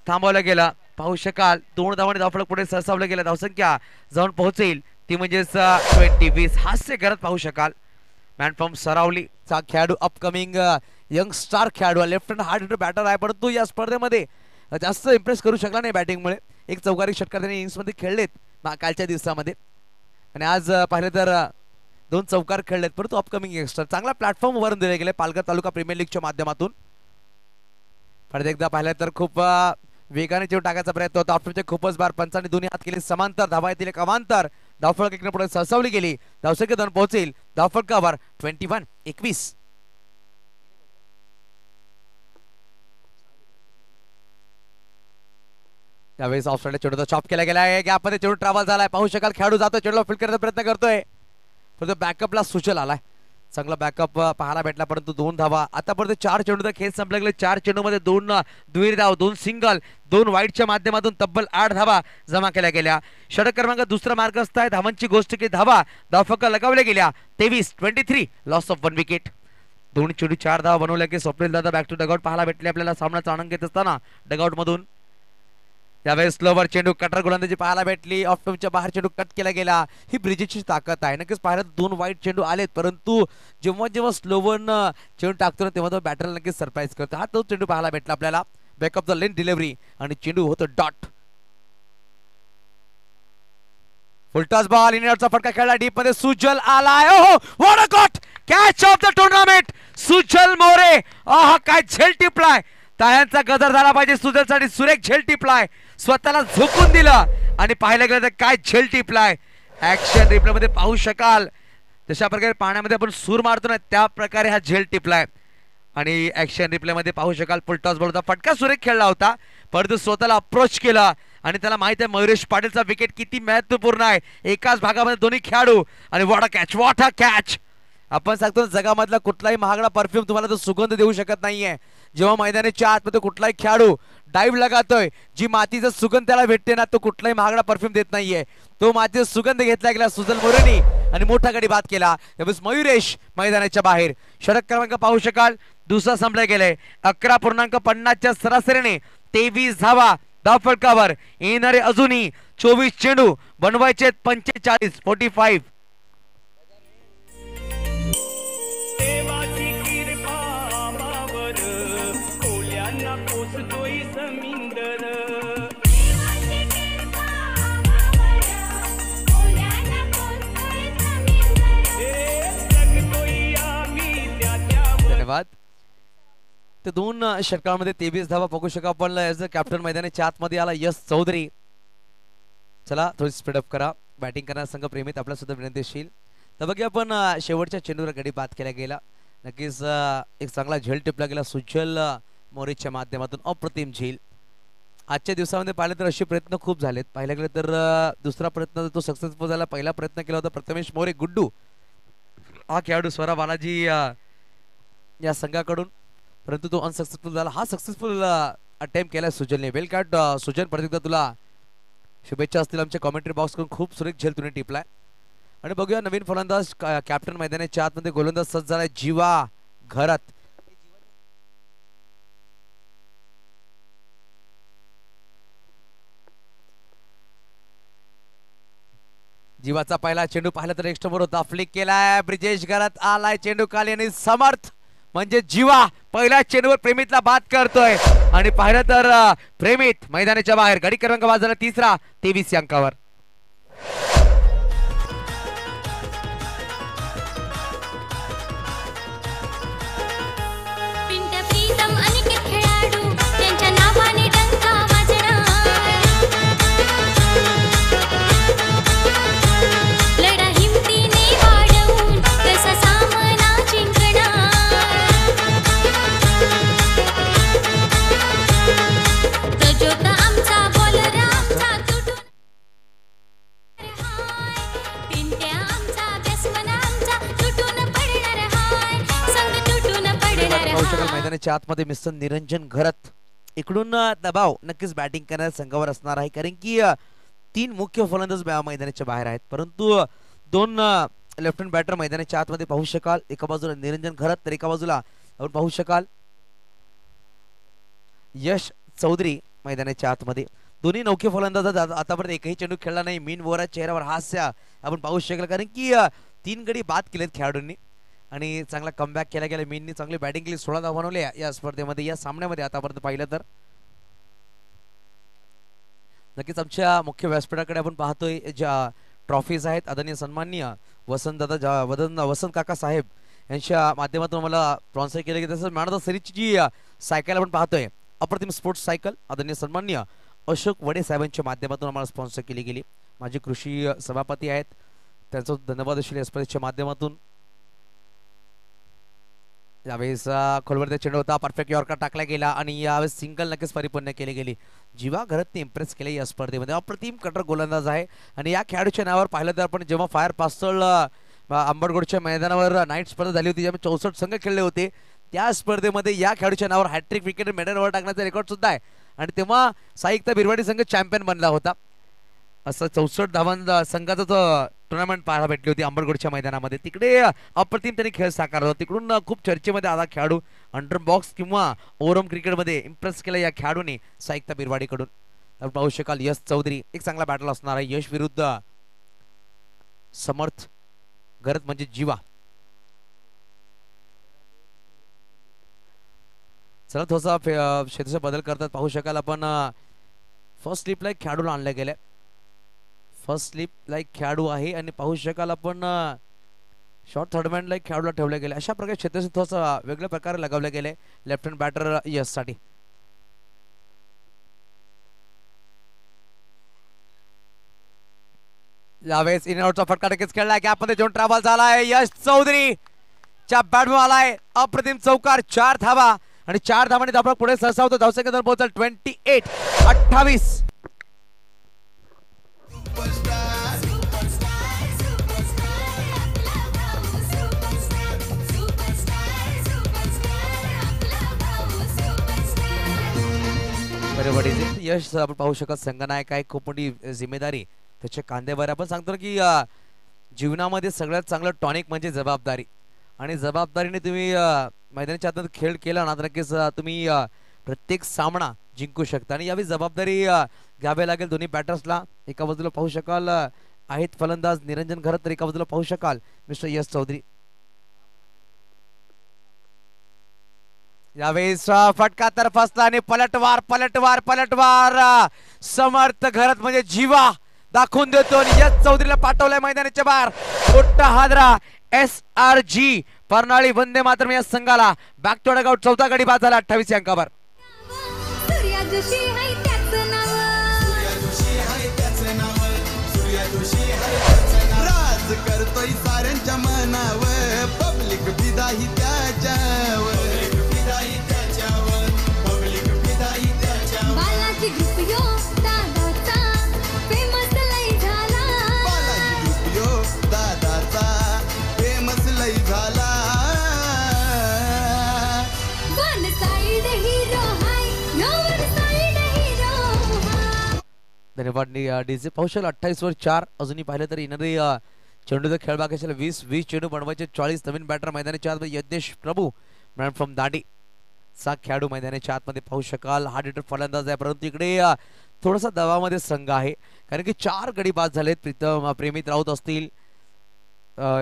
थांबवलं गेलं. पाहू शकाल 2 धावांनी धावफलक पुढे सरसावलं गेलं. धावसंख्या जाऊन पोहोचेल ती म्हणजेच 20-20. हास्य करत पाहू शकाल. मॅन फ्रॉम सरावलीचा खेळाडू अपकमिंग यंग स्टार खेळाडू left hand hard hitter batter आहे, परंतु या स्पर्धेमध्ये जास्त इम्प्रेस करू शकला नाही बॅटिंगमुळे. एक चौकारी षटकार त्यांनी इनिंग्समध्ये खेळलेत कालच्या दिवसामध्ये आणि आज पाहिलं तर 2 चौकार खेळलेत, परंतु अपकमिंग यंगस्टर चांगला प्लॅटफॉर्म वरून दिले गेले पालघर तालुका प्रीमियर लीगच्या माध्यमातून. परत एकदा पाहिलं तर खूप वेगाने चेंडू टाकायचा प्रयत्न होता. ऑप्शनचे खूपच बार पंचांनी दोन्ही हात केले समांतर. धावा येतील एक अवांतर. धावफलक इकडे पुढे सरसावली गेली. धावसंख्या 2 पोहोचेल. धावफलकावर 21-21. त्यावेळेस ऑफसाइडला चेंडूचा चॉप केला गेला आहे. गॅपमध्ये चेंडू ट्रॅव्हल झालाय. पाहू शकाल खेळाडू जातोय चेंडूला फील्ड करण्याचा प्रयत्न करतोय, परंतु बॅकअपला सुचल आलाय. चांगला बॅकअप पाहायला भेटला, परंतु 2 धावा. आतापर्यंत 4 चेंडूचा खेळ संपला गेले. 4 चेंडूमध्ये 2 दुहेरी धाव, 2 सिंगल, 2 वाईटच्या माध्यमातून तब्बल 8 धावा जमा केल्या गेल्या. षटक क्रमांक दुसरा मार्गस्थ आहे. धावांची गोष्ट की धावा धावफलक लगावल्या गेल्या 23-23. Loss of 1 wicket. 2 चेंडू 4 धावा बनवल्या की स्वप्नील दादा बॅक टू डगआउट पाहायला भेटले आपल्याला. सामनाचा आनंद घेत असताना डगआउट मधून. त्यावेळेस स्लोवर चेंडू कटर गोलंदाजी पाहायला भेटली. ऑफ स्टंपच्या बाहेर चेंडू कट केला गेला. ही ब्रिजेशची ताकद आहे. नक्कीच पाहिलं 2 वाईट चेंडू आलेत, परंतु जेव्हा स्लोवर चेंडू टाकतो ना तेव्हा तो बॅटरला नक्कीच सरप्राईज करतो. हा तो चेंडू पाहायला भेटला आपल्याला. बॅकअप द लेन डिलिव्हरी आणि चेंडू होतो डॉट. फुलटॉस बॉल इनरचा फटका खेळला. डीप मध्ये सुजल आलाय. ओहो, what a caught catch of the tournament. Sujal More. आहा, काय झेल टिपलाय. तायांचा गजर झाला पाहिजे सुजलसाठी. सुरेख झेल टिपलाय. स्वतःला झोकून दिलं आणि पाहायला गेलं तर काय झेल टिपलाय. ऍक्शन रिप्ले मध्ये पाहू शकाल जशा प्रकारे पाण्यामध्ये आपण सूर मारतो ना त्या प्रकारे हा झेल टिपलाय. आणि ऍक्शन रिप्ले मध्ये पाहू शकाल फुलटॉस बॉलचा फटका सुरेख खेळला होता, परंतु स्वतःला अप्रोच केला आणि त्याला माहिती आहे मयुरेश पाटीलचा विकेट किती महत्वपूर्ण आहे. एकाच भागामध्ये दोन्ही खेळाडू आणि व्हॉट अ कॅच. आपण सांगतो जगामधला कुठलाही महागडा परफ्यूम तुम्हाला तो सुगंध देऊ शकत नाहीये. जेव्हा मैदानाच्या आतमध्ये कुठलाही खेळाडू डाईव्ह लगातोय, जी मातीचा सुगंध त्याला भेटते ना, तो कुठलाही महागडा परफ्यूम देत नाहीये. तो मातीचा सुगंध घेतला गेला सुजल मोरेनी आणि मोठा गडी बाद केला. त्यावेळेस मयुरेश मैदानाच्या बाहेर. षटक क्रमांक पाहू शकाल दुसरा संपला गेलाय. 11.50च्या सरासरीने 23 धावा धावफलकावर. येणारे अजूनही 24 चेंडू बनवायचे 45-45. धन्यवाद. तर 2 षटकांमध्ये 23 धावा बघू शका आपण. ॲज अ कॅप्टन मैदानाच्या आतमध्ये आला यश चौधरी. चला थोडी स्पीडअप करा. बॅटिंग करणारा संघ प्रेमीत आपला सुद्धा विनंतीशील. तर बघूया आपण शेवटच्या चेंडूवर गडी बाद केला गेला. नक्कीच एक चांगला झेल टिपला गेला सुजल मोरेच्या माध्यमातून. अप्रतिम झेल. आजच्या दिवसामध्ये पाहिले तर असे प्रयत्न खूप झालेत. पाहिलं गेलं तर दुसरा प्रयत्न तो सक्सेसफुल झाला. पहिला प्रयत्न केला होता प्रथमेश मोरे गुड्डू हा खेळाडू स्वरा बालाजी या संघाकडून, परंतु तो अनसक्सेसफुल झाला. हा सक्सेसफुल अटेम्प्ट केला सुजलने. वेल कॅट सुजल. परत एकदा तुला शुभेच्छा असतील आमच्या कॉमेंट्री बॉक्स करून. खूप सुरेख झेल तुम्ही टिपलाय. आणि बघूया नवीन फलंदाज कॅप्टन मैदानाच्या आतमध्ये गोलंदाज सज्ज झालाय जीवा घरत. जीवाचा पहिला चेंडू पाहिला तर एक्स्ट्रावर होता. फ्लिक केलाय ब्रिजेश घरात आलाय चेंडू खाली आणि समर्थ म्हणजे जीवा पहिल्या चेंडूवर प्रेमितला बाद करतोय. आणि पाहिलं तर प्रेमित मैदानाच्या बाहेर. गडी क्रमांक बाद झाला तिसरा 23 अंकावर. मैदानाच्या आतमध्ये मिस्टर निरंजन घरत. इकडून दबाव नक्कीच बॅटिंग करणाऱ्या संघावर असणार आहे, कारण की 3 मुख्य फलंदाज मैदानाच्या बाहेर आहेत, परंतु 2 लेफ्ट हँड बॅटर मैदानाच्या आतमध्ये पाहू शकाल. एका बाजूला निरंजन घरत तर एका बाजूला आपण पाहू शकाल यश चौधरी मैदानाच्या आतमध्ये. दोन्ही नौके फलंदाज आतापर्यंत एकही चेंडू खेळला नाही. मीन वोरा चेहऱ्यावर हास्य आपण पाहू शकाल, कारण की 3 गडी बाद केलेत खेळाडूंनी आणि चांगला कमबॅक केला गेला. मीननी चांगली बॅटिंग केली, 16 धावा बनवले या स्पर्धेमध्ये, या सामन्यामध्ये आतापर्यंत पाहिलं तर. नक्कीच आमच्या मुख्य व्यासपीठाकडे आपण पाहतोय ज्या ट्रॉफीज आहेत आदरणीय सन्माननीय वसंत काका साहेब यांच्या माध्यमातून मला स्पॉन्सर केले गेले. तसंच मॅन ऑफ द सिरीजची जी सायकल आपण पाहतोय अप्रतिम स्पोर्ट्स सायकल आदरणीय सन्माननीय अशोक वडे साहेबांच्या माध्यमातून आम्हाला स्पॉन्सर केली गेली. माझे कृषी सभापती आहेत, त्यांचा धन्यवाद असेल या स्पर्धेच्या माध्यमातून. यावेळेस खोलवरती चेंडू होता, परफेक्ट यॉर्कर टाकला गेला आणि यावेळेस सिंगल नक्कीच परिपूर्ण केली गेली. जीवा घरतने इम्प्रेस केले या स्पर्धेमध्ये. अप्रतिम कटर गोलंदाज आहे आणि या खेळाडूच्या नावावर पाहिलं तर आपण जेव्हा फायर पास्तळ आंबडगोडच्या मैदानावर नाईट स्पर्धा झाली होती, ज्यामध्ये 64 संघ खेळले होते, त्या स्पर्धेमध्ये या खेळाडूच्या नावावर हॅट्रिक विकेट मेडलवर टाकण्याचा रेकॉर्ड सुद्धा आहे आणि तेव्हा साईकता बिरवाडी संघ चॅम्पियन बनला होता. असं 64 धावांचा संघाचा टुर्नामेंट पाहायला भेटली होती आंबडगोडच्या मैदानामध्ये. तिकडे अप्रतिम त्यांनी खेळ साकारला होता. तिकडून खूप चर्चेमध्ये आला खेळाडू. अंडर बॉक्स किंवा ओव्हरऑल क्रिकेटमध्ये इम्प्रेस केला या खेळाडूने साईकता बिरवाडीकडून. आपण पाहू शकाल यश चौधरी एक चांगला बॅटल असणार आहे. यश विरुद्ध समर्थ घरत म्हणजे जीवा. चला थोडासा क्षेत्राचा बदल करतात पाहू शकाल आपण. फर्स्ट स्लिपला एक खेळाडूला आणलं गेलंय. फर्स्ट स्लिप लाईक खेळाडू आहे आणि पाहू शकाल आपण शॉर्ट थर्डमॅनला एक खेळाडूला ठेवलं गेलं. अशा प्रकारे क्षेत्राचे थोडासा वेगळ्या प्रकारे लगावलं गेले लेफ्ट हँड बॅटर यश साठी. यावेळेस इन आउटचा फटका नक्कीच खेळलाय. गॅपमध्ये जोन ट्रॅव्हल झालाय. यश चौधरी च्या बॅटमन आलाय अप्रतिम चौकार. 4 धावा आणि 4 धावांनी आपण पुढे सरसावतो. धावसंख्या पोहोचल 28-28. यश आपण पाहू शकत संघनायक आहे. खूप मोठी जिम्मेदारी त्याच्या खांद्यावर. आपण सांगतो की जीवनामध्ये सगळ्यात चांगलं टॉनिक म्हणजे जबाबदारी आणि जबाबदारीने तुम्ही मैदानाच्या आत खेळ केला ना तर नक्कीच तुम्ही प्रत्येक सामना जिंकू शकता. आणि यावेळी जबाबदारी घ्यावी लागेल दोन्ही बॅटर्सला. एका बाजूला पाहू शकाल आहेत फलंदाज निरंजन घरत तर एका बाजूला पाहू शकाल मिस्टर यश चौधरी. यावेळेस फटका तर फसला आणि पलटवार पलटवार पलटवार. समर्थ घरत म्हणजे जीवा दाखवून देतो आणि यश चौधरीला पाठवलाय मैदानाच्या बाहेर. मोठा हादरा SRG परनाळी वंदे मातरम या संघाला. Back to dugout. 4था गडी बाद झाला 28 अंकावर. राज करतोय साऱ्यांच्या मनावर. पब्लिक फिदाही त्याच्यावर. बालाजी ग्रुप यो दादाचा फेमस लई झाला. बालाजी ग्रुप यो दादाचा फेमस लई झाला. वन साइड हिरो हाय वन साइड हिरो. धन्यवाद डीजे. पाहू शकाल 28 वर 4. अजूनही पाहिलं तर येणारे चेंडूचा खेळ बाकी असेल. 20 चेंडू बनवायचे. 40 नवीन बॅटर मैदानाच्या आतमध्ये. यज्ञेश प्रभू मॅन फ्रॉम दांडी 7 खेळाडू मैदानाच्या आतमध्ये पाहू शकाल. हार्ड हिटर फलंदाज आहे, परंतु इकडे थोडासा दबावामध्ये संघ आहे, कारण की 4 गडी बाद झालेत. प्रेमित राऊत असतील,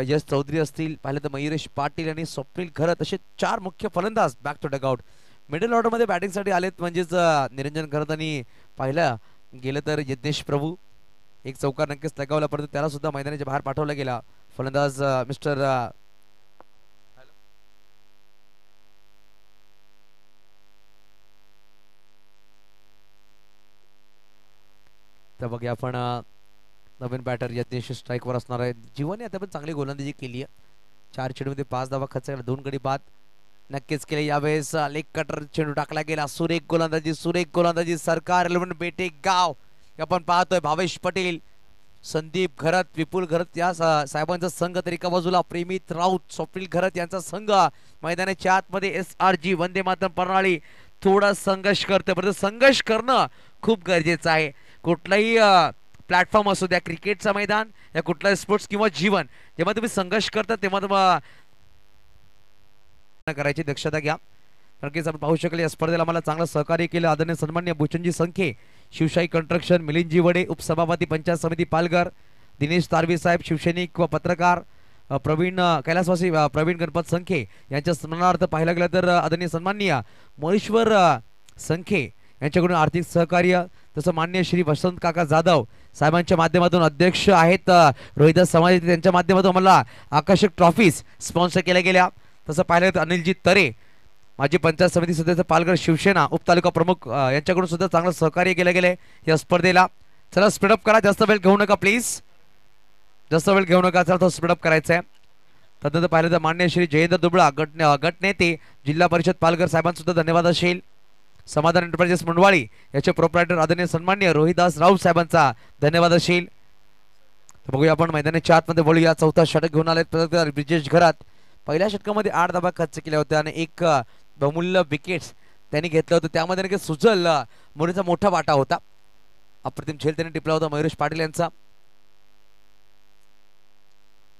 यश चौधरी असतील, पाहिलं तर मयुरेश पाटील आणि स्वप्नील घरत असे 4 मुख्य फलंदाज back to dugout middle order मध्ये बॅटिंगसाठी आलेत. म्हणजेच निरंजन घरत आणि पाहिलं गेलं तर यज्ञेश प्रभू एक चौकार नक्कीच लगावला, परंतु त्याला सुद्धा मैदानाच्या बाहेर पाठवला गेला. फलंदाज मिस्टर तर बघूया आपण नवीन बॅटर यज्ञेश स्ट्राईकवर असणार आहे. जीवनने आता पण चांगली गोलंदाजी केली आहे. 4 चेंडूमध्ये 5 धावा खर्च केला, 2 गडी बाद नक्कीच केले. यावेळेस लेग कटर चेंडू टाकला गेला. सुरेख गोलंदाजी सरकार 11 बेटे गाव आपण पाहतोय. भावेश पटेल, संदीप घरत, विपुल घरत या साहेबांचा संघ तर एका बाजूला, प्रेमित राऊत, स्वप्नील घरत यांचा संघ मैदानाच्या आतमध्ये. SRG वंदे मातरम प्रणाली थोडा संघर्ष करते, परंतु संघर्ष करणं खूप गरजेचं आहे. कुठलाही प्लॅटफॉर्म असू द्या, क्रिकेटचं मैदान या कुठलाही स्पोर्ट्स किंवा जीवन, जेव्हा तुम्ही संघर्ष करता तेव्हा तुम्हाला करायची दक्षता घ्या. नक्कीच आपण पाहू शकाल या स्पर्धेला मला चांगलं सहकार्य केलं आदरणीय सन्मान्य भूषणजी संखे, शिवशाही कंस्ट्रक्शन, मिलिंदजी वडे, उपसभापती पंचायत समिती पालघर, दिनेश तारवी साहेब, शिवसैनिक व पत्रकार, प्रवीण कैलासवासी प्रवीण गणपत संखे यांच्या स्मरणार्थ पाहायला गेलं तर आदरणीय सन्माननीय मोरेश्वर संखे यांच्याकडून आर्थिक सहकार्य, तसं मान्य श्री वसंत काका जाधव साहेबांच्या माध्यमातून अध्यक्ष आहेत रोहिदास समाज, त्यांच्या माध्यमातून मला आकर्षक ट्रॉफीज स्पॉन्सर केल्या गेल्या. तसं पाहिलं तर अनिलजी तरे माजी पंचायत समिती सदस्य पालघर शिवसेना उपतालुका प्रमुख यांच्याकडून सुद्धा चांगलं सहकार्य केलं गेले या स्पर्धेला. चला स्पीडअप करा, जास्त वेळ घेऊ नका प्लीज, जास्त वेळ घेऊ नका, चला तो स्पीडअप करायचा आहे. तदनंतर पाहिलं तर मान्य श्री जयेंद्र दुबळा गट नेते जिल्हा परिषद पालघर साहेबांचा सुद्धा धन्यवाद असेल. समाधान एंटरप्राइजेस मुंडवाळी याचे प्रोप्रायटर आदरणीय सन्मान्य रोहिदास राऊत साहेबांचा धन्यवाद असेल. बघूया आपण मैदानाच्या आतमध्ये बोलूया. 4था षटक घेऊन आले ब्रिजेश घरात. पहिल्या षटकामध्ये 8 धावा खर्च केल्या होत्या आणि एक बहुमूल्य विकेट्स त्यांनी घेतलं होतं. त्यामध्ये नक्की सुजल मुलीचा मोठा वाटा होता. अप्रतिम झेल त्यांनी टिपला होता मयुरेश पाटील यांचा.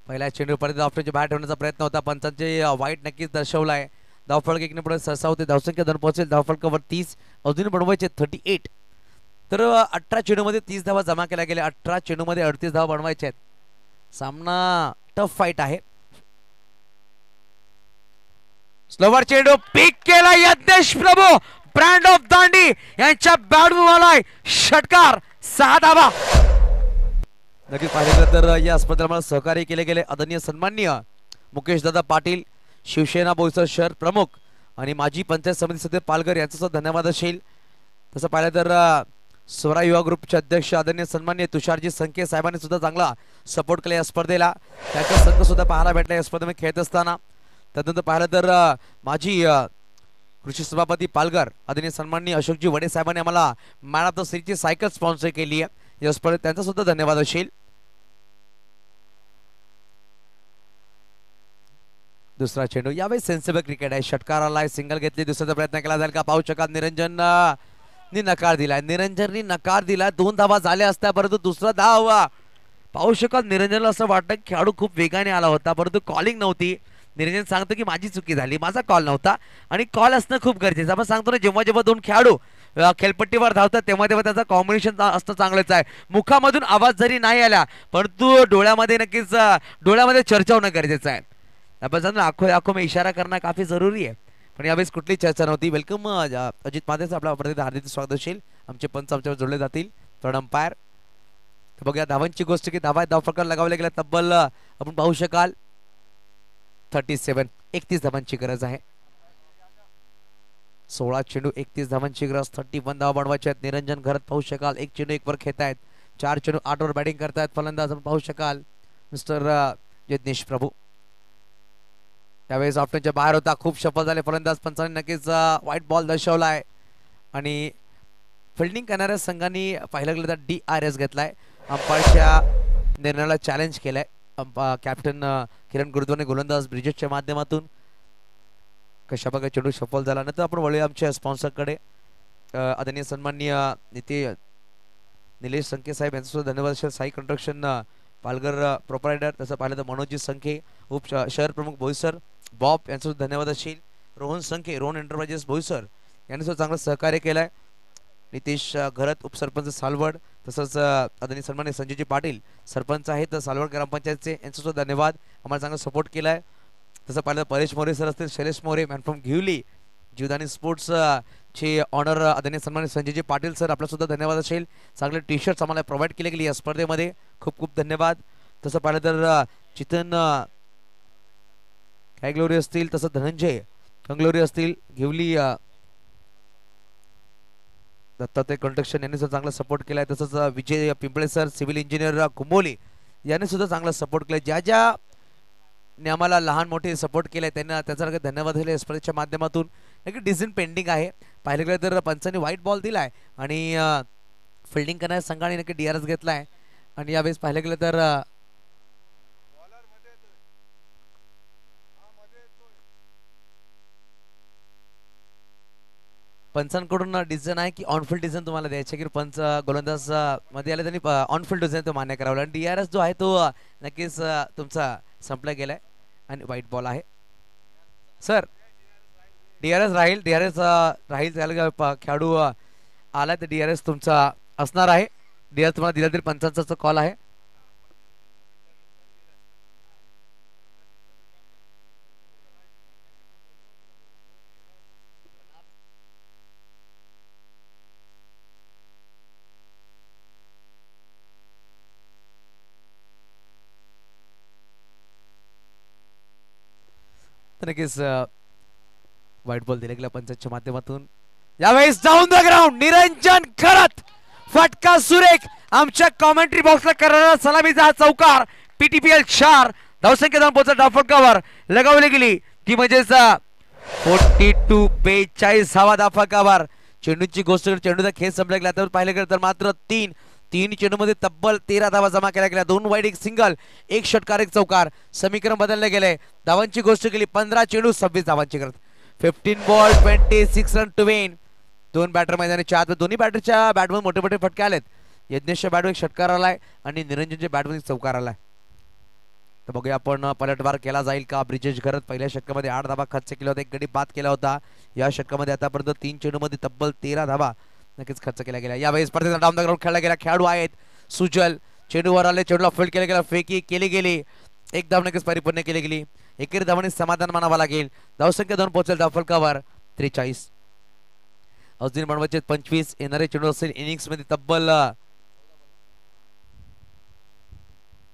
पहिल्या चेंडूपर्यंत ऑप्शनची बाहेर ठेवण्याचा प्रयत्न होता, पंचांचे वाईट नक्कीच दर्शवलाय. धावफलक 1 पुढे सरसा होते, धावसंख्या 2 पोहोचेल. धावफलकावर 30 अजून बनवायचे 38. तर 18 चेंडूमध्ये 30 धावा जमा केल्या गेल्या. 18 चेंडूमध्ये 38 धावा बनवायचे आहेत. सामना टफ फाईट आहे. स्लोवर चेंडू पिक केला यज्ञेश प्रभू ब्रँड ऑफ दांडी यांच्या बॅटमधून आलाय षटकार, 6 धावा. नक्कीच पाहिलं तर या स्पर्धेला मला सहकार्य केले गेले आदरणीय सन्माननीय मुकेश दादा पाटील, शिवसेना बोईसर शहर प्रमुख आणि माजी पंचायत समिती सदस्य पालघर यांचा सुद्धा धन्यवाद असेल. तसं पाहिलं तर स्वरा युवा ग्रुपचे अध्यक्ष आदरणीय सन्माननीय तुषारजी संखे साहेबांनी सुद्धा चांगला सपोर्ट केला या स्पर्धेला. त्यांचा संघ सुद्धा पाहायला भेटला या स्पर्धेमध्ये खेळत असताना. त्यानंतर पाहिलं तर माजी कृषी सभापती पालघर आदरणीय सन्माननीय अशोकजी वडे साहेबांनी आम्हाला मॅन ऑफ द सिरीजची सायकल स्पॉन्सर केली आहे या स्पर्धेत, त्यांचा सुद्धा धन्यवाद असेल. दुसरा चेंडू यावेळी सेन्सिबल क्रिकेट आहे. षटकार आलाय, सिंगल घेतली, दुसऱ्याचा प्रयत्न केला जाईल का पाहू शकाल. निरंजननी नकार दिलाय, निरंजननी नकार दिलाय. 2 धावा झाल्या असत्या, परंतु दुसरा धाव पाहू शकाल. निरंजनला असं वाटतं खेळाडू खूप वेगाने आला होता, परंतु कॉलिंग नव्हती. निरंजन सांगतो की माझी चुकी झाली, माझा कॉल नव्हता आणि कॉल असणं खूप गरजेचं. आपण सांगतो ना, जेव्हा जेव्हा 2 खेळाडू खेळपट्टीवर धावतात तेव्हा तेव्हा त्याचा कॉम्बिनेशन असणं चांगलंच आहे. मुखामधून आवाज जरी नाही आला, परंतु डोळ्यामध्ये नक्कीच डोळ्यामध्ये चर्चा होणं गरजेचं आहे. आपण सांगतो आंखों आंखों में इशारा करना काफी जरुरी आहे, पण यावेळेस कुठली चर्चा नव्हती. वेलकम अजित मादेचं आपल्या प्रतिनिधी हार्दिक स्वागत असेल. आमचे पंच आमच्यावर जोडले जातील, थर्ड अंपायर. बघूया धावांची गोष्ट की धाव फटका लगावल्या गेल्या तब्बल आपण पाहू शकाल 31 धावांची गरज आहे. 16 चेंडू 31 धावांची गरज, 31 धावा बनवायच्या आहेत. निरंजन घरात पाहू शकाल 1 चेंडू 1 वर खेळतायत. 4 चेंडू 8 वर बॅटिंग करतायत फलंदाज. आपण पाहू शकाल मिस्टर यज्ञेश प्रभू. त्यावेळेस ऑप्शनच्या बाहेर होता, खूप सफल झाले फलंदाज. पंचांनी नक्कीच व्हाईट बॉल दर्शवलाय आणि फिल्डिंग करणाऱ्या संघांनी पाहिलं गेलं तर DRS घेतलाय. अंपायरच्या निर्णयाला चॅलेंज केलंय. कॅप्टन किरण गुरुद्वाने गोलंदाज ब्रिजेशच्या माध्यमातून कशा प्रकारे चेंडू सफल झाला. नंतर आपण वळूया आमच्या स्पॉन्सरकडे. आदरणीय सन्माननीय निलेश संखे साहेब यांचा सुद्धा धन्यवाद असेल. साई कंस्ट्रक्शन पालघर प्रोप्रायटर, तसं पाहिलं तर मनोजी संखे उप शहर प्रमुख बोईसर बॉब यांचा सुद्धा धन्यवाद असेल. रोहन संखे रोहन एंटरप्राइजेस बोईसर यांनी सुद्धा चांगलं सहकार्य केलं आहे. नितेश घरत उपसरपंच सालवड, तसंच आदरणीय सन्मान्य संजयजी पाटील सरपंच आहेत सालवड ग्रामपंचायतचे, यांचा सुद्धा धन्यवाद. आम्हाला चांगला सपोर्ट केला आहे. तसं पाहिलं परेश मोरे सर असतील, Shailesh More man from Ghivali Jivdani sports चे ऑनर आदरणीय सन्मान्य संजयजी पाटील सर, आपला सुद्धा धन्यवाद असेल. चांगले टी शर्ट्स आम्हाला प्रोव्हाइड केले गेले या स्पर्धेमध्ये, खूप खूप धन्यवाद. तसं पाहिलं तर चितन कॅग्लोरी असतील, तसं धनंजय कंगलोरी असतील घिवली दत्तात्रय कंस्ट्रक्शन यांनी सुद्धा चांगला सपोर्ट केला आहे. तसंच विजय पिंपळे सर सिव्हिल इंजिनियर कुंभोली यांनी सुद्धा चांगला सपोर्ट केला. ज्या ज्या आम्हाला लहान मोठे सपोर्ट केले त्यांना त्याचा धन्यवाद दिले या स्पर्धेच्या माध्यमातून. नक्की डिसिजन पेंडिंग आहे. पाहिलं गेलं तर पंचांनी व्हाईट बॉल दिलाय आणि फिल्डिंग करणाऱ्या संघाने नक्की DRS घेतलाय. आणि यावेळेस पाहिलं गेलं तर पंचांकडून डिसिजन आहे की ऑनफिल्ड डिसिजन तुम्हाला द्यायचे की पंच गोलंदाज मध्ये आले त्यांनी ऑनफिल्ड डिसिजन तो मान्य करावा आणि DRS जो आहे तो नक्कीच तुमचा संपला गेलाय आणि व्हाईट बॉल आहे. सर DRS राहील, DRS राहील. त्याला खेळाडू आला तर DRS तुमचा असणार आहे. DRS तुम्हाला दिला तरी पंचांचा कॉल आहे. नक्कीच व्हाईट बॉल दिला गेला पंचांच्या माध्यमातून. यावेळेस डाऊन द ग्राउंड निरंजन खरत फटका सुरेख आमच्या कॉमेंट्री बॉक्सला करणारा सलामीचा हा चौकार. PTPL 4 धावसंख्या जाऊन पोहोचला. धावफलकावर लगावली गेली ती म्हणजेच 42-42 धावा धावफलकावर. चेंडूची गोष्ट चेंडूचा खेळ संपला गेला तर पाहिलं गेलं तर मात्र तीन चेंडूमध्ये तब्बल 13 धावा जमा केल्या गेल्या. 2 वाईड 1 सिंगल, 1 षटकार 1 चौकार. समीकरण बदलले गेले. धावांची गोष्ट केली 15 चेंडू 26 धावांची करत. 15 ball 26 run to win. 2 batter मैदानाच्या आत, दोन्ही बॅटरच्या बॅटमध्ये मोठे मोठे फटके आलेत. यज्ञेशच्या बॅटवर 1 षटकार आलाय आणि निरंजनच्या बॅटमध्ये 1 चौकार आलाय. तर बघूया आपण पलटवार केला जाईल का. ब्रिजेश घरत पहिल्या षटकामध्ये 8 धावा खर्च केला होता, 1 गडी बाद केला होता. या षटकामध्ये आतापर्यंत 3 चेंडूमध्ये तब्बल 13 धावा नक्कीच खर्च केला गेला. यावेळी स्पर्धेचा डाऊन द ग्राउंड खेळला गेला. खेळाडू आहेत सुजल, चेंडूवर आले, चेंडूला फील्ड केला गेला, फेकी केली गेली, 1 धाव नक्कीच परिपूर्ण केली गेली. एकेरी धावांनी समाधान मानावा लागेल. धावसंख्या 2 पोहोचेल धावफलकावर 43. अजून बनवायचे 25. येणारे चेंडू असेल इनिंग्स मध्ये तब्बल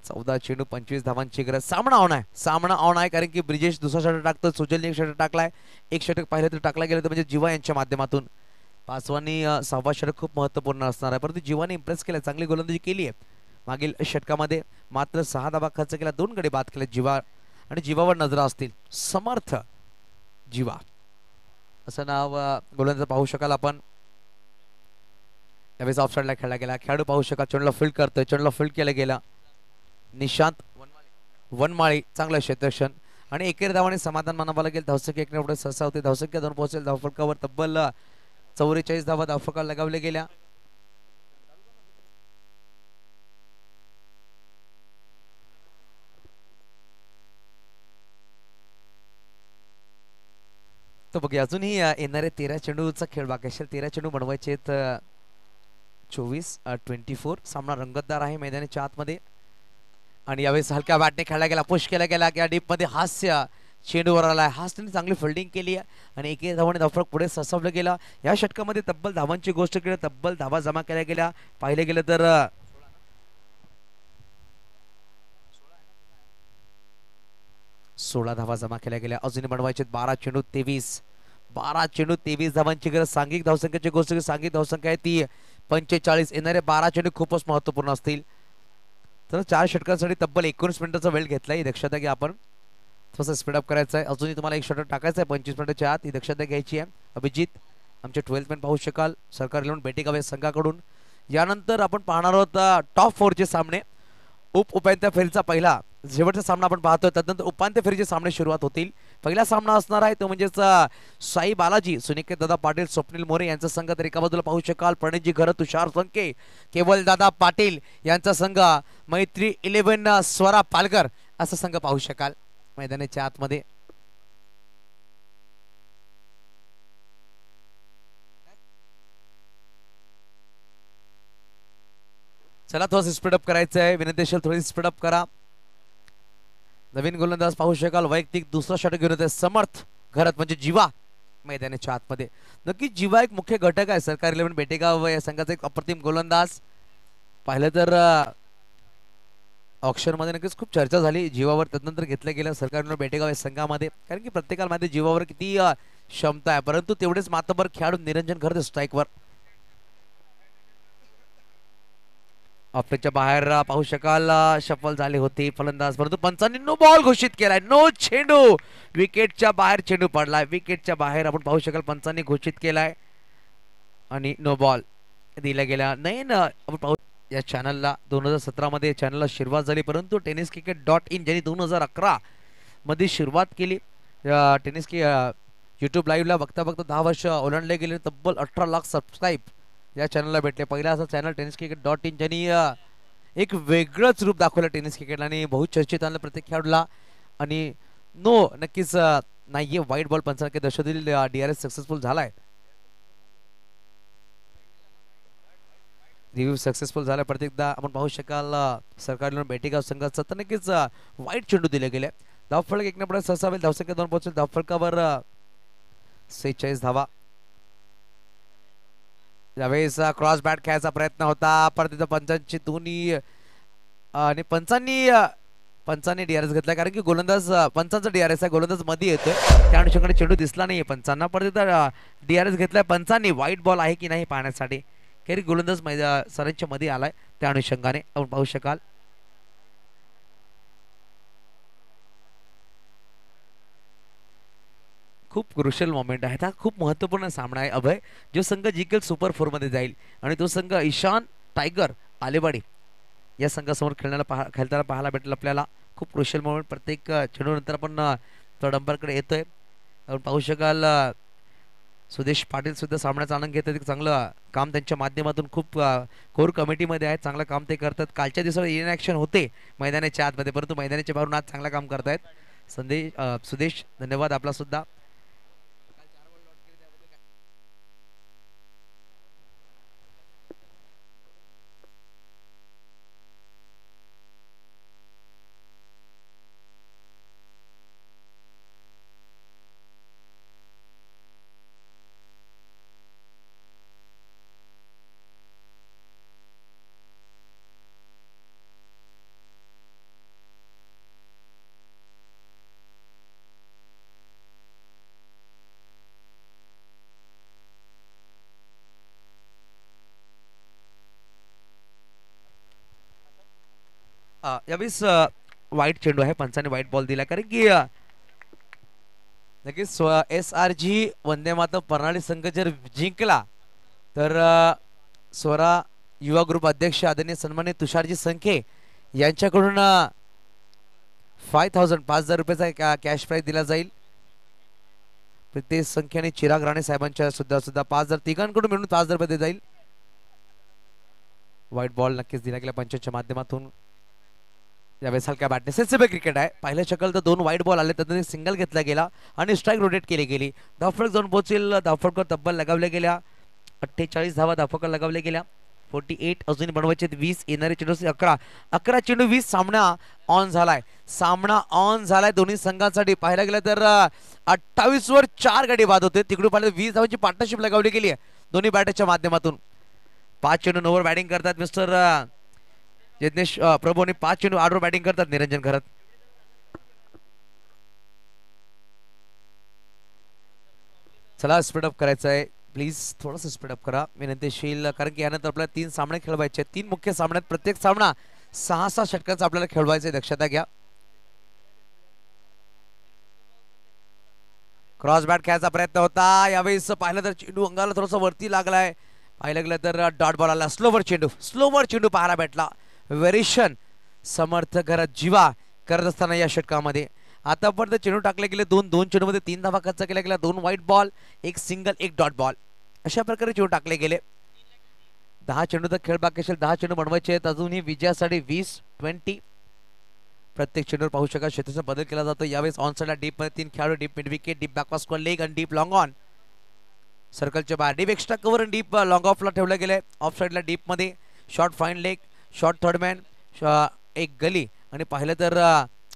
14 चेंडू 25 धावांची गरज. सामना ऑन आहे कारण की ब्रिजेश दुसरा षटक टाकतो, सुजलने 1 षटक टाकलाय. 1 षटक पाहिलं तर टाकला गेलं तर म्हणजे जीवा यांच्या माध्यमातून. 5वा आणि 6वा षटक खूप महत्त्वपूर्ण असणार आहे. परंतु जीवाने इम्प्रेस केलं, चांगली गोलंदाजी केली आहे. मागील षटकामध्ये मात्र 6 धावा खर्च केला, 2 गडी बाद केले. जीवा आणि जीवावर नजरा असतील. समर्थ जीवा असं नाव गोलंदाज पाहू शकाल आपण. यावेळेस ऑफसाइडला खेळला गेला. खेळाडू पाहू शकाल चेंडूला फील्ड करतोय, चेंडूला फील्ड केलं गेला. निशांत वनमाळी चांगलं क्षेत्ररक्षण आणि एकेरी धावाने समाधान मानावं लागेल. धावसंख्या 1 पुढे सहसा होते. धावसंख्या 2 पोहोचेल धावफलकावर. तब्बल 44 धावा धावफलकावर लगावल्या गेल्या. तर बघूया अजूनही येणारे 13 चेंडूचा खेळ बाकी असेल. 13 चेंडू बनवायचे आहेत. 24-24 सामना रंगतदार आहे मैदानाच्या आतमध्ये. आणि यावेळेस हलक्या बॅटने खेळला गेला, पुश केला गेला. या डीप मध्ये हास्य चेंडूवर आलाय. हास्यने चांगली फिल्डिंग केली आणि एके धावाने धावफलक पुढे ससावलं गेला. या षटकामध्ये तब्बल धावांची गोष्ट केली, तब्बल धावा जमा केल्या गेल्या. पाहिले गेलं तर 16 धावा जमा केल्या गेल्या. अजूनही बनवायचे 12 चेंडू 23 धावांची गरज. सांघिक धावसंख्येची गोष्ट, सांघिक धावसंख्या आहे ती 45. येणारे 12 चेंडू खूपच महत्वपूर्ण असतील. तर 4 षटकांसाठी तब्बल 19 मिनिटाचा वेळ घेतलाय. ही दक्षता घ्या आपण, थोडंसं स्पीडअप करायचं आहे. अजूनही तुम्हाला 1 षटक टाकायचं आहे 25 मिनिटाच्या आत. ही दक्षता घ्यायची आहे. अभिजित आमचे 12th मॅन पाहू शकाल सरकारी लोन बेटेगाव संघाकडून. यानंतर आपण पाहणार आहोत टॉप 4चे सामने. उपांत्य फेरीचा पहिला शेवटचा सामना आपण पाहतोय. त्यानंतर उपांत्य फेरीचे सामने सुरुवात होतील. पहिला सामना असणार आहे तो म्हणजेच साई बालाजी, सुनिकेत दादा पाटील, स्वप्नील मोरे यांचा संघ, तर एका बाजूला पाहू शकाल प्रणितजी घर, तुषार संके, केवल दादा पाटील यांचा संघ, मैत्री 11 स्वरा पालकर असा संघ पाहू शकाल मैदानाच्या आतमध्ये. चला थोडं स्पीडअप करायचं आहे, विनंती असेल थोडी स्पीडअप करा. नवीन गोलंदाज पाहू शकाल वैयक्तिक दुसरा षटक घेऊन येते समर्थ घरात म्हणजे जीवा मैदानाच्या आतमध्ये. नक्की जीवा एक मुख्य घटक आहे सरकारी 11 बेटेगाव या संघाचा एक अप्रतिम गोलंदाज. पाहिलं तर ऑक्शन मध्ये नक्कीच खूप चर्चा झाली जीवावर, त्यानंतर घेतलं गेलं सरकारी 11 बेटेगाव या संघामध्ये, कारण की प्रत्येकाला माहिती जीवावर किती क्षमता आहे, परंतु तेवढेच मातबर खेळाडू निरंजन खरं स्ट्राईकवर. ऑफच्या बाहेर पाहू शकाल शफल झाले होते फलंदाज, परंतु पंचांनी नो बॉल घोषित केलाय, नो चेंडू, विकेटच्या बाहेर चेंडू पडलाय, विकेटच्या बाहेर आपण पाहू शकाल पंचांनी घोषित केलाय आणि नो बॉल दिला गेला नाही ना. आपण पाहू या चॅनलला 2017 मध्ये चॅनलला सुरुवात झाली, परंतु टेनिस क्रिकेट .in ज्यांनी 2011 मध्ये सुरुवात केली टेनिस की यूट्यूब लाईव्हला बघता बघता 10 वर्ष ओलांडले गेले, तब्बल 18 लाख सबस्क्राईब या चॅनलला भेटले. पहिला असा चॅनल टेनिस क्रिकेट .in ज्यांनी एक वेगळंच रूप दाखवलं टेनिस क्रिकेटला आणि बहुचर्चित आणलं प्रत्येक खेळाडूला. आणि नो नक्कीच नाहीये व्हाईट बॉल पंचांनी दर्शवतील DRS सक्सेसफुल झालाय, रिव्ह्यू सक्सेसफुल झाला. प्रत्येकदा आपण पाहू शकाल सरकारी बेटेगाव संघाचा तर नक्कीच वाईट चेंडू दिले गेले. धावफलक 1 ने सहसा होईल, धावसंख्या 2 पोहोचेल, धावफलकावर 46 धावा. यावेळेस क्रॉस बॅट खेळायचा प्रयत्न होता, परत तिथं पंचांची दोन्ही आणि पंचांनी DRS घेतला, कारण की गोलंदाज पंचांचा DRS आहे, गोलंदाज मध्ये येतोय त्या अनुषंगाने चेंडू दिसला नाहीये पंचांना, परत तिथं DRS घेतलाय पंचांनी. व्हाईट बॉल आहे की नाही पाहण्यासाठी, कारण गोलंदाज सरांच्या मध्ये आलाय त्या अनुषंगाने आपण पाहू शकाल. खूप क्रुशियल मोमेंट आहे, हा खूप महत्वपूर्ण सामना आहे अभय. जो संघ जिंकेल सुपर 4 मध्ये जाईल आणि तो संघ ईशान टायगर आलेवाडी या संघासमोर खेळताना पाहायला भेटेल आपल्याला. खूप क्रुशियल मोमेंट, प्रत्येक चेंडू नंतर आपण तो डंपरकडे येतोय. आपण पाहू शकाल सुदेश पाटील सुद्धा सामन्याचा आनंद घेतात, चांगलं काम त्यांच्या माध्यमातून, खूप कोर कमिटीमध्ये आहेत, चांगलं काम ते करतात. कालच्या दिवसाला इन ॲक्शन होते मैदानाच्या आतमध्ये, परंतु मैदानाच्या बाहेरून आज चांगलं काम करतायत सुदेश, धन्यवाद आपला सुद्धा. यावेळेस वाईट चेंडू आहे, पंचाने वाईट बॉल दिला, कारण की नक्कीच SRG वंदे मातरम प्रणाली संघ जर जिंकला तर स्वरा युवा ग्रुप अध्यक्ष आदरणीय सन्मानित तुषारजी संखे यांच्याकडून 5,000 रुपयाचा कॅश प्राइज दिला जाईल. प्रितेश संखे आणि चिराग राणे साहेबांच्या सुद्धा 5,000 तिघांकडून मिळून 5,000 रुपये दिले जाईल. व्हाईट बॉल नक्कीच दिला गेला पंचांच्या माध्यमातून. यावेळेस हलक्या बॅटने सेन्सिबल क्रिकेट आहे. पहिल्या शकल तर 2 व्हाईट बॉल आले, त्यातून एक सिंगल घेतला गेला आणि स्ट्राईक रोटेट केली गेली. धावफलक 2 पोहोचेल, धावफलकावर तब्बल लगावल्या गेल्या 48 धावा धावफलकावर लगावल्या गेल्या. 48 अजून बनवायचे 20, येणारे चेंडू 11 चेंडू 20. सामना ऑन झालाय दोन्ही संघांसाठी. पाहायला गेलं तर 28 वर 4 गडी बाद होते. तिकडून पाहिलं 20 धावांची पार्टनरशिप लगावली गेली आहे दोन्ही बॅटरच्या माध्यमातून. 5 चेंडू 9 वर बॅटिंग करतात मिस्टर यज्ञेश प्रभू आणि 5 चेंडू 8 वर बॅटिंग करतात निरंजन घरत. चला स्पीडअप करायचं आहे, प्लीज थोडंसं स्पीडअप करा विनंतीशील, कारण की यानंतर आपल्याला 3 सामने खेळवायचे आहेत. 3 मुख्य सामन्यात प्रत्येक सामना 6-6 षटकांचा आपल्याला खेळवायचा आहे, दक्षता घ्या. क्रॉस बॅट खेळायचा प्रयत्न होता. यावेळेस पाहिलं तर चेंडू अंगाला थोडासा वरती लागलाय. पाहिलं गेलं तर डॉट बॉल आला. स्लोवर चेंडू पाहायला भेटला. व्हेरिएशन समर्थ घरात जीवा करत असताना या षटकामध्ये आतापर्यंत चेंडू टाकले गेले दोन चेंडू मध्ये 3 धावा खर्च केल्या गेल्या, 2 white ball, 1 single, 1 dot ball, अशा प्रकारे चेंडू टाकले गेले. 10 चेंडूचा खेळ बाकी असेल, 10 चेंडू बनवायचे आहेत अजूनही विजयासाठी. 20-20 प्रत्येक चेंडूवर पाहू शकाल क्षेत्राचा बदल केला जातो. यावेळेस ऑन साइडला डीप मध्ये 3 खेळाडू, deep mid wicket, deep backward square leg आणि डीप लॉंग ऑन. सर्कलच्या बाहेर डीप एक्स्ट्रा कव्हर आणि डीप लॉंग ऑफला ठेवलं गेलंय. ऑफ साइडला डीप मध्ये short fine leg, short third man, एक गली आणि पाहिलं तर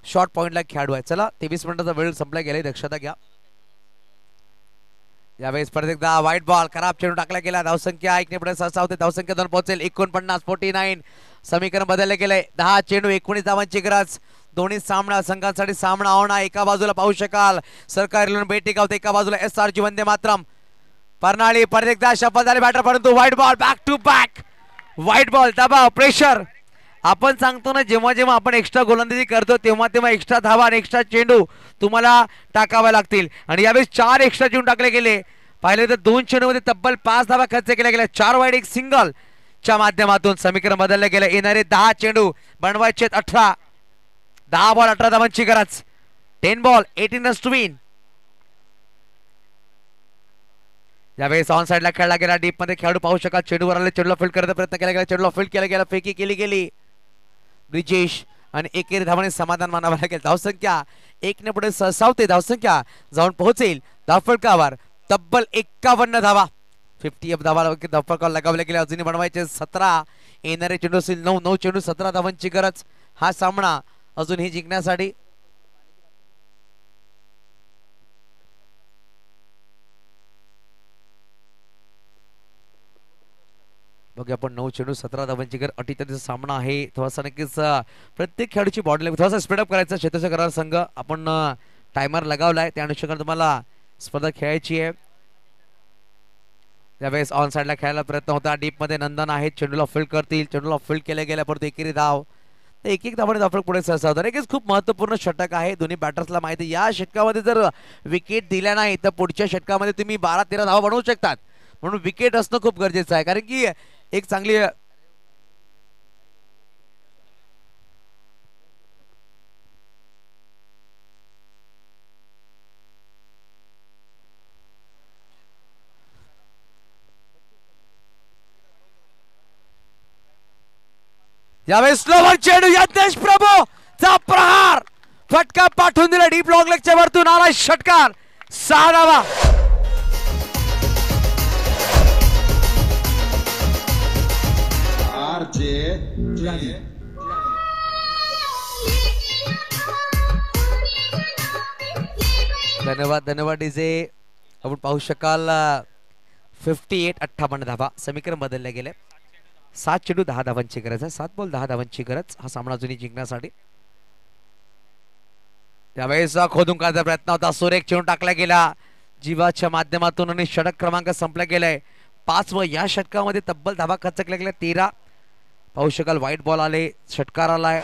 शॉर्ट पॉइंटला खेळाडू आहे. चला 23 मिनिटाचा वेळ संपला गेलाय, दक्षता घ्या. यावेळेस परत एकदा व्हाईट बॉल, खराब चेंडू टाकला गेला. धावसंख्या 1 ने पुढे सहसा होते, धावसंख्या 2 पोहोचेल. 49-49 समीकरण बदलले गेले. 10 चेंडू 19 धावांची गरज. दोन्ही सामना संघांसाठी सामना होणार. एका बाजूला पाहू शकाल सरकारी बेटी गावते, एका बाजूला SRG वंदे मातरम. परनाळी परत एकदा सफल झाले बॅटर, परंतु white ball, back to back white ball. दबाव, प्रेशर. आपण सांगतो ना, जेव्हा जेव्हा आपण एक्स्ट्रा गोलंदाजी करतो तेव्हा तेव्हा एक्स्ट्रा धावा आणि एक्स्ट्रा चेंडू तुम्हाला टाकावे लागतील. आणि यावेळेस 4 एक्स्ट्रा चेंडू टाकले गेले. पाहिले तर 2 चेंडूमध्ये तब्बल 5 धावा खर्च केल्या गेल्या. 4 वाईड, 1 सिंगल च्या माध्यमातून समीकरण बदलले गेले. येणारे 10 चेंडू बनवायचे 18. 10 बॉल 18 धावांची गरज. 10 बॉल 18 रन्स टू विन. यावेळेस ऑन साइडला खेळला गेला. डीप मध्ये खेळाडू पाहू शकाल चेंडूवर आले, चेंडूला फील्ड करण्याचा प्रयत्न केला गेला, चेंडूला फील्ड केला गेला, फेकी केली गेली. ब्रिजेश आणि एकेरी धावाने समाधान मानावं लागेल. धावसंख्या 1 ने पुढे सहसावते, धावसंख्या जाऊन पोहोचेल धावफलकावर तब्बल 51 धावा. 50 धावा धावफलकावर लगावले गेले. अजूनही बनवायचे 17. येणारे चेंडू असेल 9 चेंडू 17 धावांची गरज. हा सामना अजूनही जिंकण्यासाठी. बघूया आपण 9 चेंडू 17 धावांची गरज. अटीतटीचा सामना आहे. थोडासा नक्कीच प्रत्येक खेळाडूची बॉडी लँग्वेज थोडासा स्पीडअप करायचा. क्षेत्ररक्षक करार संघ आपण टायमर लगावलाय, त्या अनुषंगाने तुम्हाला स्पर्धा खेळायची आहे. यावेळेस ऑन साइडला खेळायला प्रयत्न होता. डीप मध्ये नंदन आहेत, चेंडूला फील्ड करतील, चेंडूला फील्ड केल्या गेल्या परंतु एकेरी धाव. तर एक धावाने धावफलक पुढे सहसा होता. एकच खूप महत्वपूर्ण षटक आहे. दोन्ही बॅटर्सला माहिती या षटकामध्ये जर विकेट दिल्या नाही तर पुढच्या षटकामध्ये तुम्ही 12-13 धावा बनवू शकतात. म्हणून विकेट असणं खूप गरजेचं आहे, कारण की एक चांगली यावेळेस स्लोवर चेंडू यज्ञेश प्रभू चा प्रहार, फटका पाठवून दिला डीप लॉंग लेगच्या वरतून आला षटकार. 6 धावा. धन्यवाद धन्यवाद डीजे. आपण पाहू शकाल 58-58 धावा. समीकरण बदलले गेले. 7 चेंडू 10 धावांची गरज आहे. 7 बॉल 10 धावांची गरज हा सामना अजूनही जिंकण्यासाठी. त्यावेळेस खोदून काढण्याचा प्रयत्न होता. सुरेख चेंडू टाकला गेला जीवाच्या माध्यमातून आणि षटक क्रमांक संपला गेलाय. 5 व या षटकामध्ये तब्बल धावा खर्च केल्या गेल्या 13. पाहू शकाल व्हाईट बॉल आले, षटकार आलाय,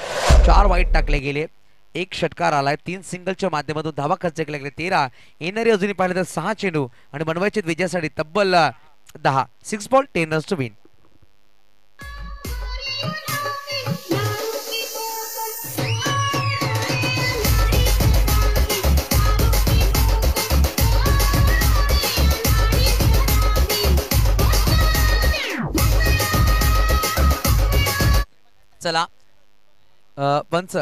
4 वाईट टाकले गेले, 1 षटकार आलाय, 3 सिंगलच्या माध्यमातून धावा खर्च केल्या गेल्या 13. येणारे अजूनही पाहिलं तर 6 चेंडू आणि बनवायचे विजयासाठी तब्बल 10. 6 बॉल 10 रन्स टू विन. चला पंच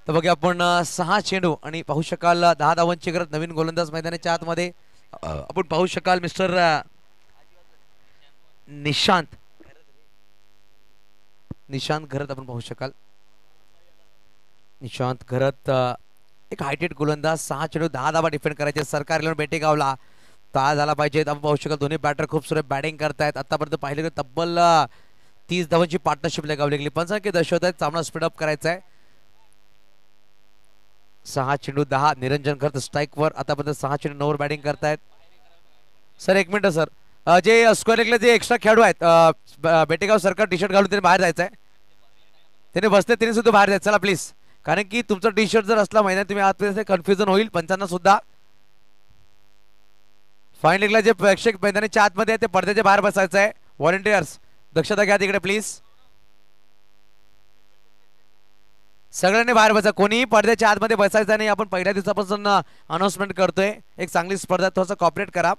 तर बघा आपण 6 चेंडू आणि पाहू शकाल 10 धावांची गरज. नवीन गोलंदाज मैदानाच्या आतमध्ये आपण पाहू शकाल मिस्टर निशांत घरत. आपण पाहू शकाल निशांत घरत एक हायटेड गोलंदाज. 6 चेंडू 10 धावा डिफेंड करायचे. सरकारी बेटेगावला ताळ झाला पाहिजे. आपण पाहू शकाल दोन्ही बॅटर खूप सुरेख बॅटिंग करतायत. आतापर्यंत पाहिले तर तब्बल 30 धावांची पार्टनरशिप लगावली गेली. पंचांकी दर्शवत आहेत सामना स्पीडअप करायचा आहे. 6 चेंडू 10. निरंजन खरत स्ट्राईक वर आतापर्यंत 6 चेंडू 9 वर बॅटिंग करतायत. सर एक मिनिट सर, जे स्क्वेअर लेगले जे एक्स्ट्रा खेळाडू आहेत बेटेगाव सरकार टी शर्ट घालून त्यांनी बाहेर जायचं आहे. त्याने बसते त्यांनी सुद्धा बाहेर जायचं. चला प्लीज, कारण की तुमचा टी शर्ट जर असला मैदान तुम्ही आत कन्फ्युजन होईल पंचांना सुद्धा. फाईन लेगला जे प्रेक्षक मैदानाच्या आतमध्ये ते पडद्याच्या बाहेर बसायचं आहे. व्हॉलंटियर्स दक्षता घ्या तिकडे प्लीज. सगळ्यांनी बाहेर बसा, कोणीही पडद्याच्या आतमध्ये बसायचं नाही. आपण पहिल्या दिवसापासून अनाउन्समेंट करतोय. एक चांगली स्पर्धा, थोडंसं कॉपरेट करा.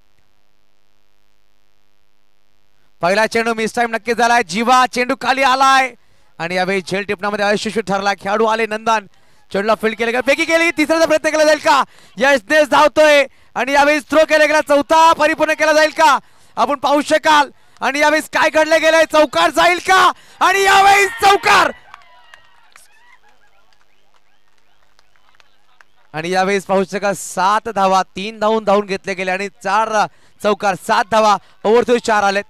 पहिला चेंडू मिस टाइम नक्की झालाय. जीवा चेंडू खाली आलाय आणि यावेळी झेल टिपणामध्ये यशस्वी ठरला. खेळाडू आले नंदन, चेंडूला फील्ड केले गेला, फेकी केली. तिसऱ्याचा प्रयत्न केला जाईल का? यशनेश धावतोय आणि यावेळी थ्रो केला गेला. चौथा परिपूर्ण केला जाईल का? आपण पाहू शकाल. आणि यावेळी काय घडले गेलंय? चौकार जाईल का? आणि यावेळी चौकार. आणि यावेळेस पाहू शकाल 7 धावा, 3 धावून घेतले गेले आणि 4 चौकार, 7 धावा. ओव्हर 4 आलेत.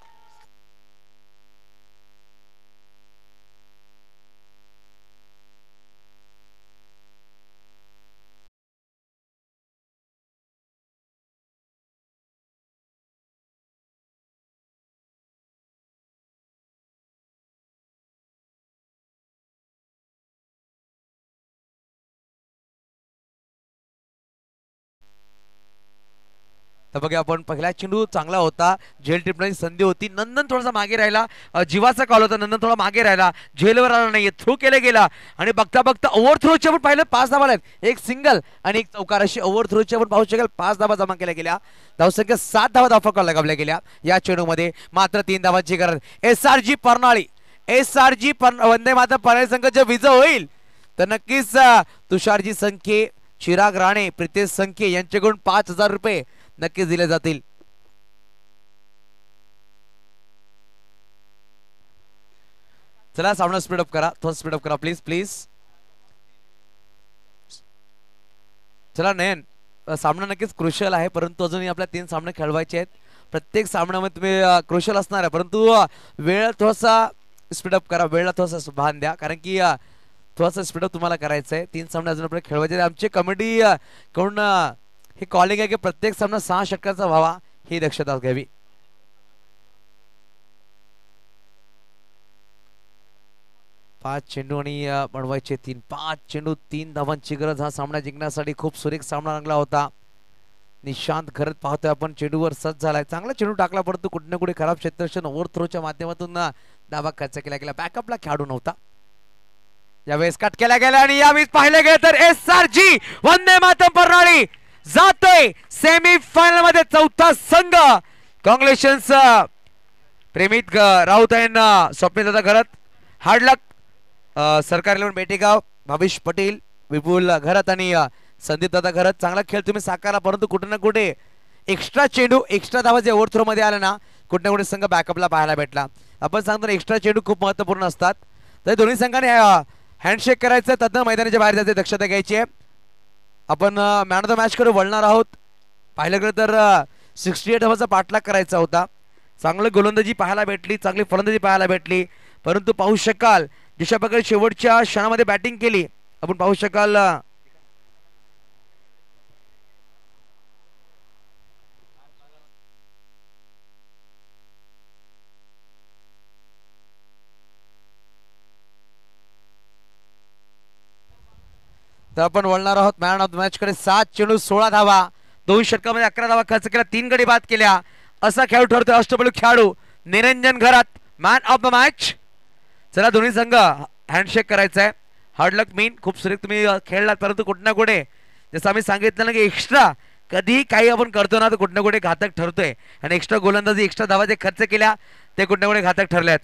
तर बघा आपण पहिला चेंडू चांगला होता. झेल टिपण्याची संधी होती. नंदन थोडासा मागे राहिला. जीवाचा कॉल होता. नंदन थोडा मागे राहिला. झेलवर आला नाही. थ्रो केला गेला आणि बघता बघता ओव्हर थ्रोचे आपण पाहिलं 5 धावा आहेत. एक सिंगल आणि एक चौकार अशी ओव्हर थ्रोचे आपण पाहू शकाल 5 धावा जमा केल्या गेल्या. धावसंख्या 7 धावा धावफलकाला लगावल्या गेल्या या चेंडूमध्ये. मात्र 3 धावांची गरज. SRG परनाळी, SRG वंदे मातरम परनाळी संघ जे विजय होईल तर नक्कीच तुषारजी संख्ये, चिराग राणे, प्रितेश संख्ये यांच्याकडून 5,000 रुपये नक्कीच दिले जातील. चला सामना स्पीडअप करा, थोडं स्पीडअप करा प्लीज प्लीज. चला नयन, सामना नक्कीच क्रुशियल आहे परंतु अजूनही आपल्या 3 सामने खेळवायचे आहेत. प्रत्येक सामन्यामध्ये तुम्ही क्रुशियल असणार आहे परंतु वेळ थोडासा स्पीडअप करा. वेळेला थोडासा भान द्या कारण की थोडासा स्पीडअप तुम्हाला करायचं आहे. 3 सामने अजून आपल्याला खेळवायचे. आमची कमिटी कडून हे कॉलिंग आहे की प्रत्येक सामना 6 षटकाचा व्हावा ही दक्षता घ्यावी. पाच चेंडू आणि बनवायचे 3. 5 चेंडू 3 धावांची गरज. हा सामना जिंकण्यासाठी खूप सुरेख सामना रंगला होता. निशांत खरंच पाहतोय आपण चेंडूवर सज्ज झालाय. चांगला चेंडू टाकला परंतु कुठे ना कुठे खराब क्षेत्ररक्षण ओव्हर थ्रोच्या माध्यमातून धावा खर्च केला गेला. बॅकअपला खेळाडू नव्हता. यावेळेस कट केला गेला आणि यावेळेस पाहिले गेले तर SRG वंदे मातरम परनाळी जातोय सेमी फायनल मध्ये. 4था संघ. कॉंग्रॅच्युलेशन्स प्रेमित राऊत यांना, स्वप्नीलदादा घरत, हार्ड लक. सरकार 11 बेटेगाव, भाविश पटेल, विपुल घरत आणि संदीप दादा घरत. चांगला खेळ तुम्ही साकारला परंतु कुठे ना कुठे एक्स्ट्रा चेंडू, एक्स्ट्रा धावा जे ओव्हर थ्रो मध्ये आला ना कुठे ना कुठे संघ बॅकअपला पाहायला भेटला. आपण सांगतो एक्स्ट्रा चेंडू खूप महत्त्वपूर्ण असतात. तर दोन्ही संघाने हँडशेक करायचं, तज्ञ मैदानाच्या बाहेर जायचे, दक्षता घ्यायची आहे. आपण मॅन ऑफ द मॅच कडे वळणार आहोत. पाहिलं गेलं तर 68 धावांचा पाठलाग करायचा होता. चांगलं गोलंदाजी पाहायला भेटली, चांगली फलंदाजी पाहायला भेटली परंतु पाहू शकाल जशा प्रकारे शेवटच्या क्षणामध्ये बॅटिंग केली आपण पाहू शकाल. तर आपण वळणार आहोत मॅन ऑफ द मॅच कडे. 7 चेंडू 16 धावा, 2 षटकामध्ये 11 धावा खर्च केला, 3 गडी बाद केल्या असा खेळाडू ठरतोय अष्टपैलू खेळाडू निरंजन घरात, मॅन ऑफ द मॅच. चला दोन्ही संघ हँडशेक करायचा आहे. हार्ड लक मीन, खूप सुरेख तुम्ही खेळलात परंतु कुठे ना कुठे जसं आम्ही सांगितलं ना की एक्स्ट्रा कधीही काही आपण करतो ना तर कुठे ना कुठे घातक ठरतोय आणि एक्स्ट्रा गोलंदाजी, एक्स्ट्रा धावा जे खर्च केल्या ते कुठे ना कुठे घातक ठरल्यात.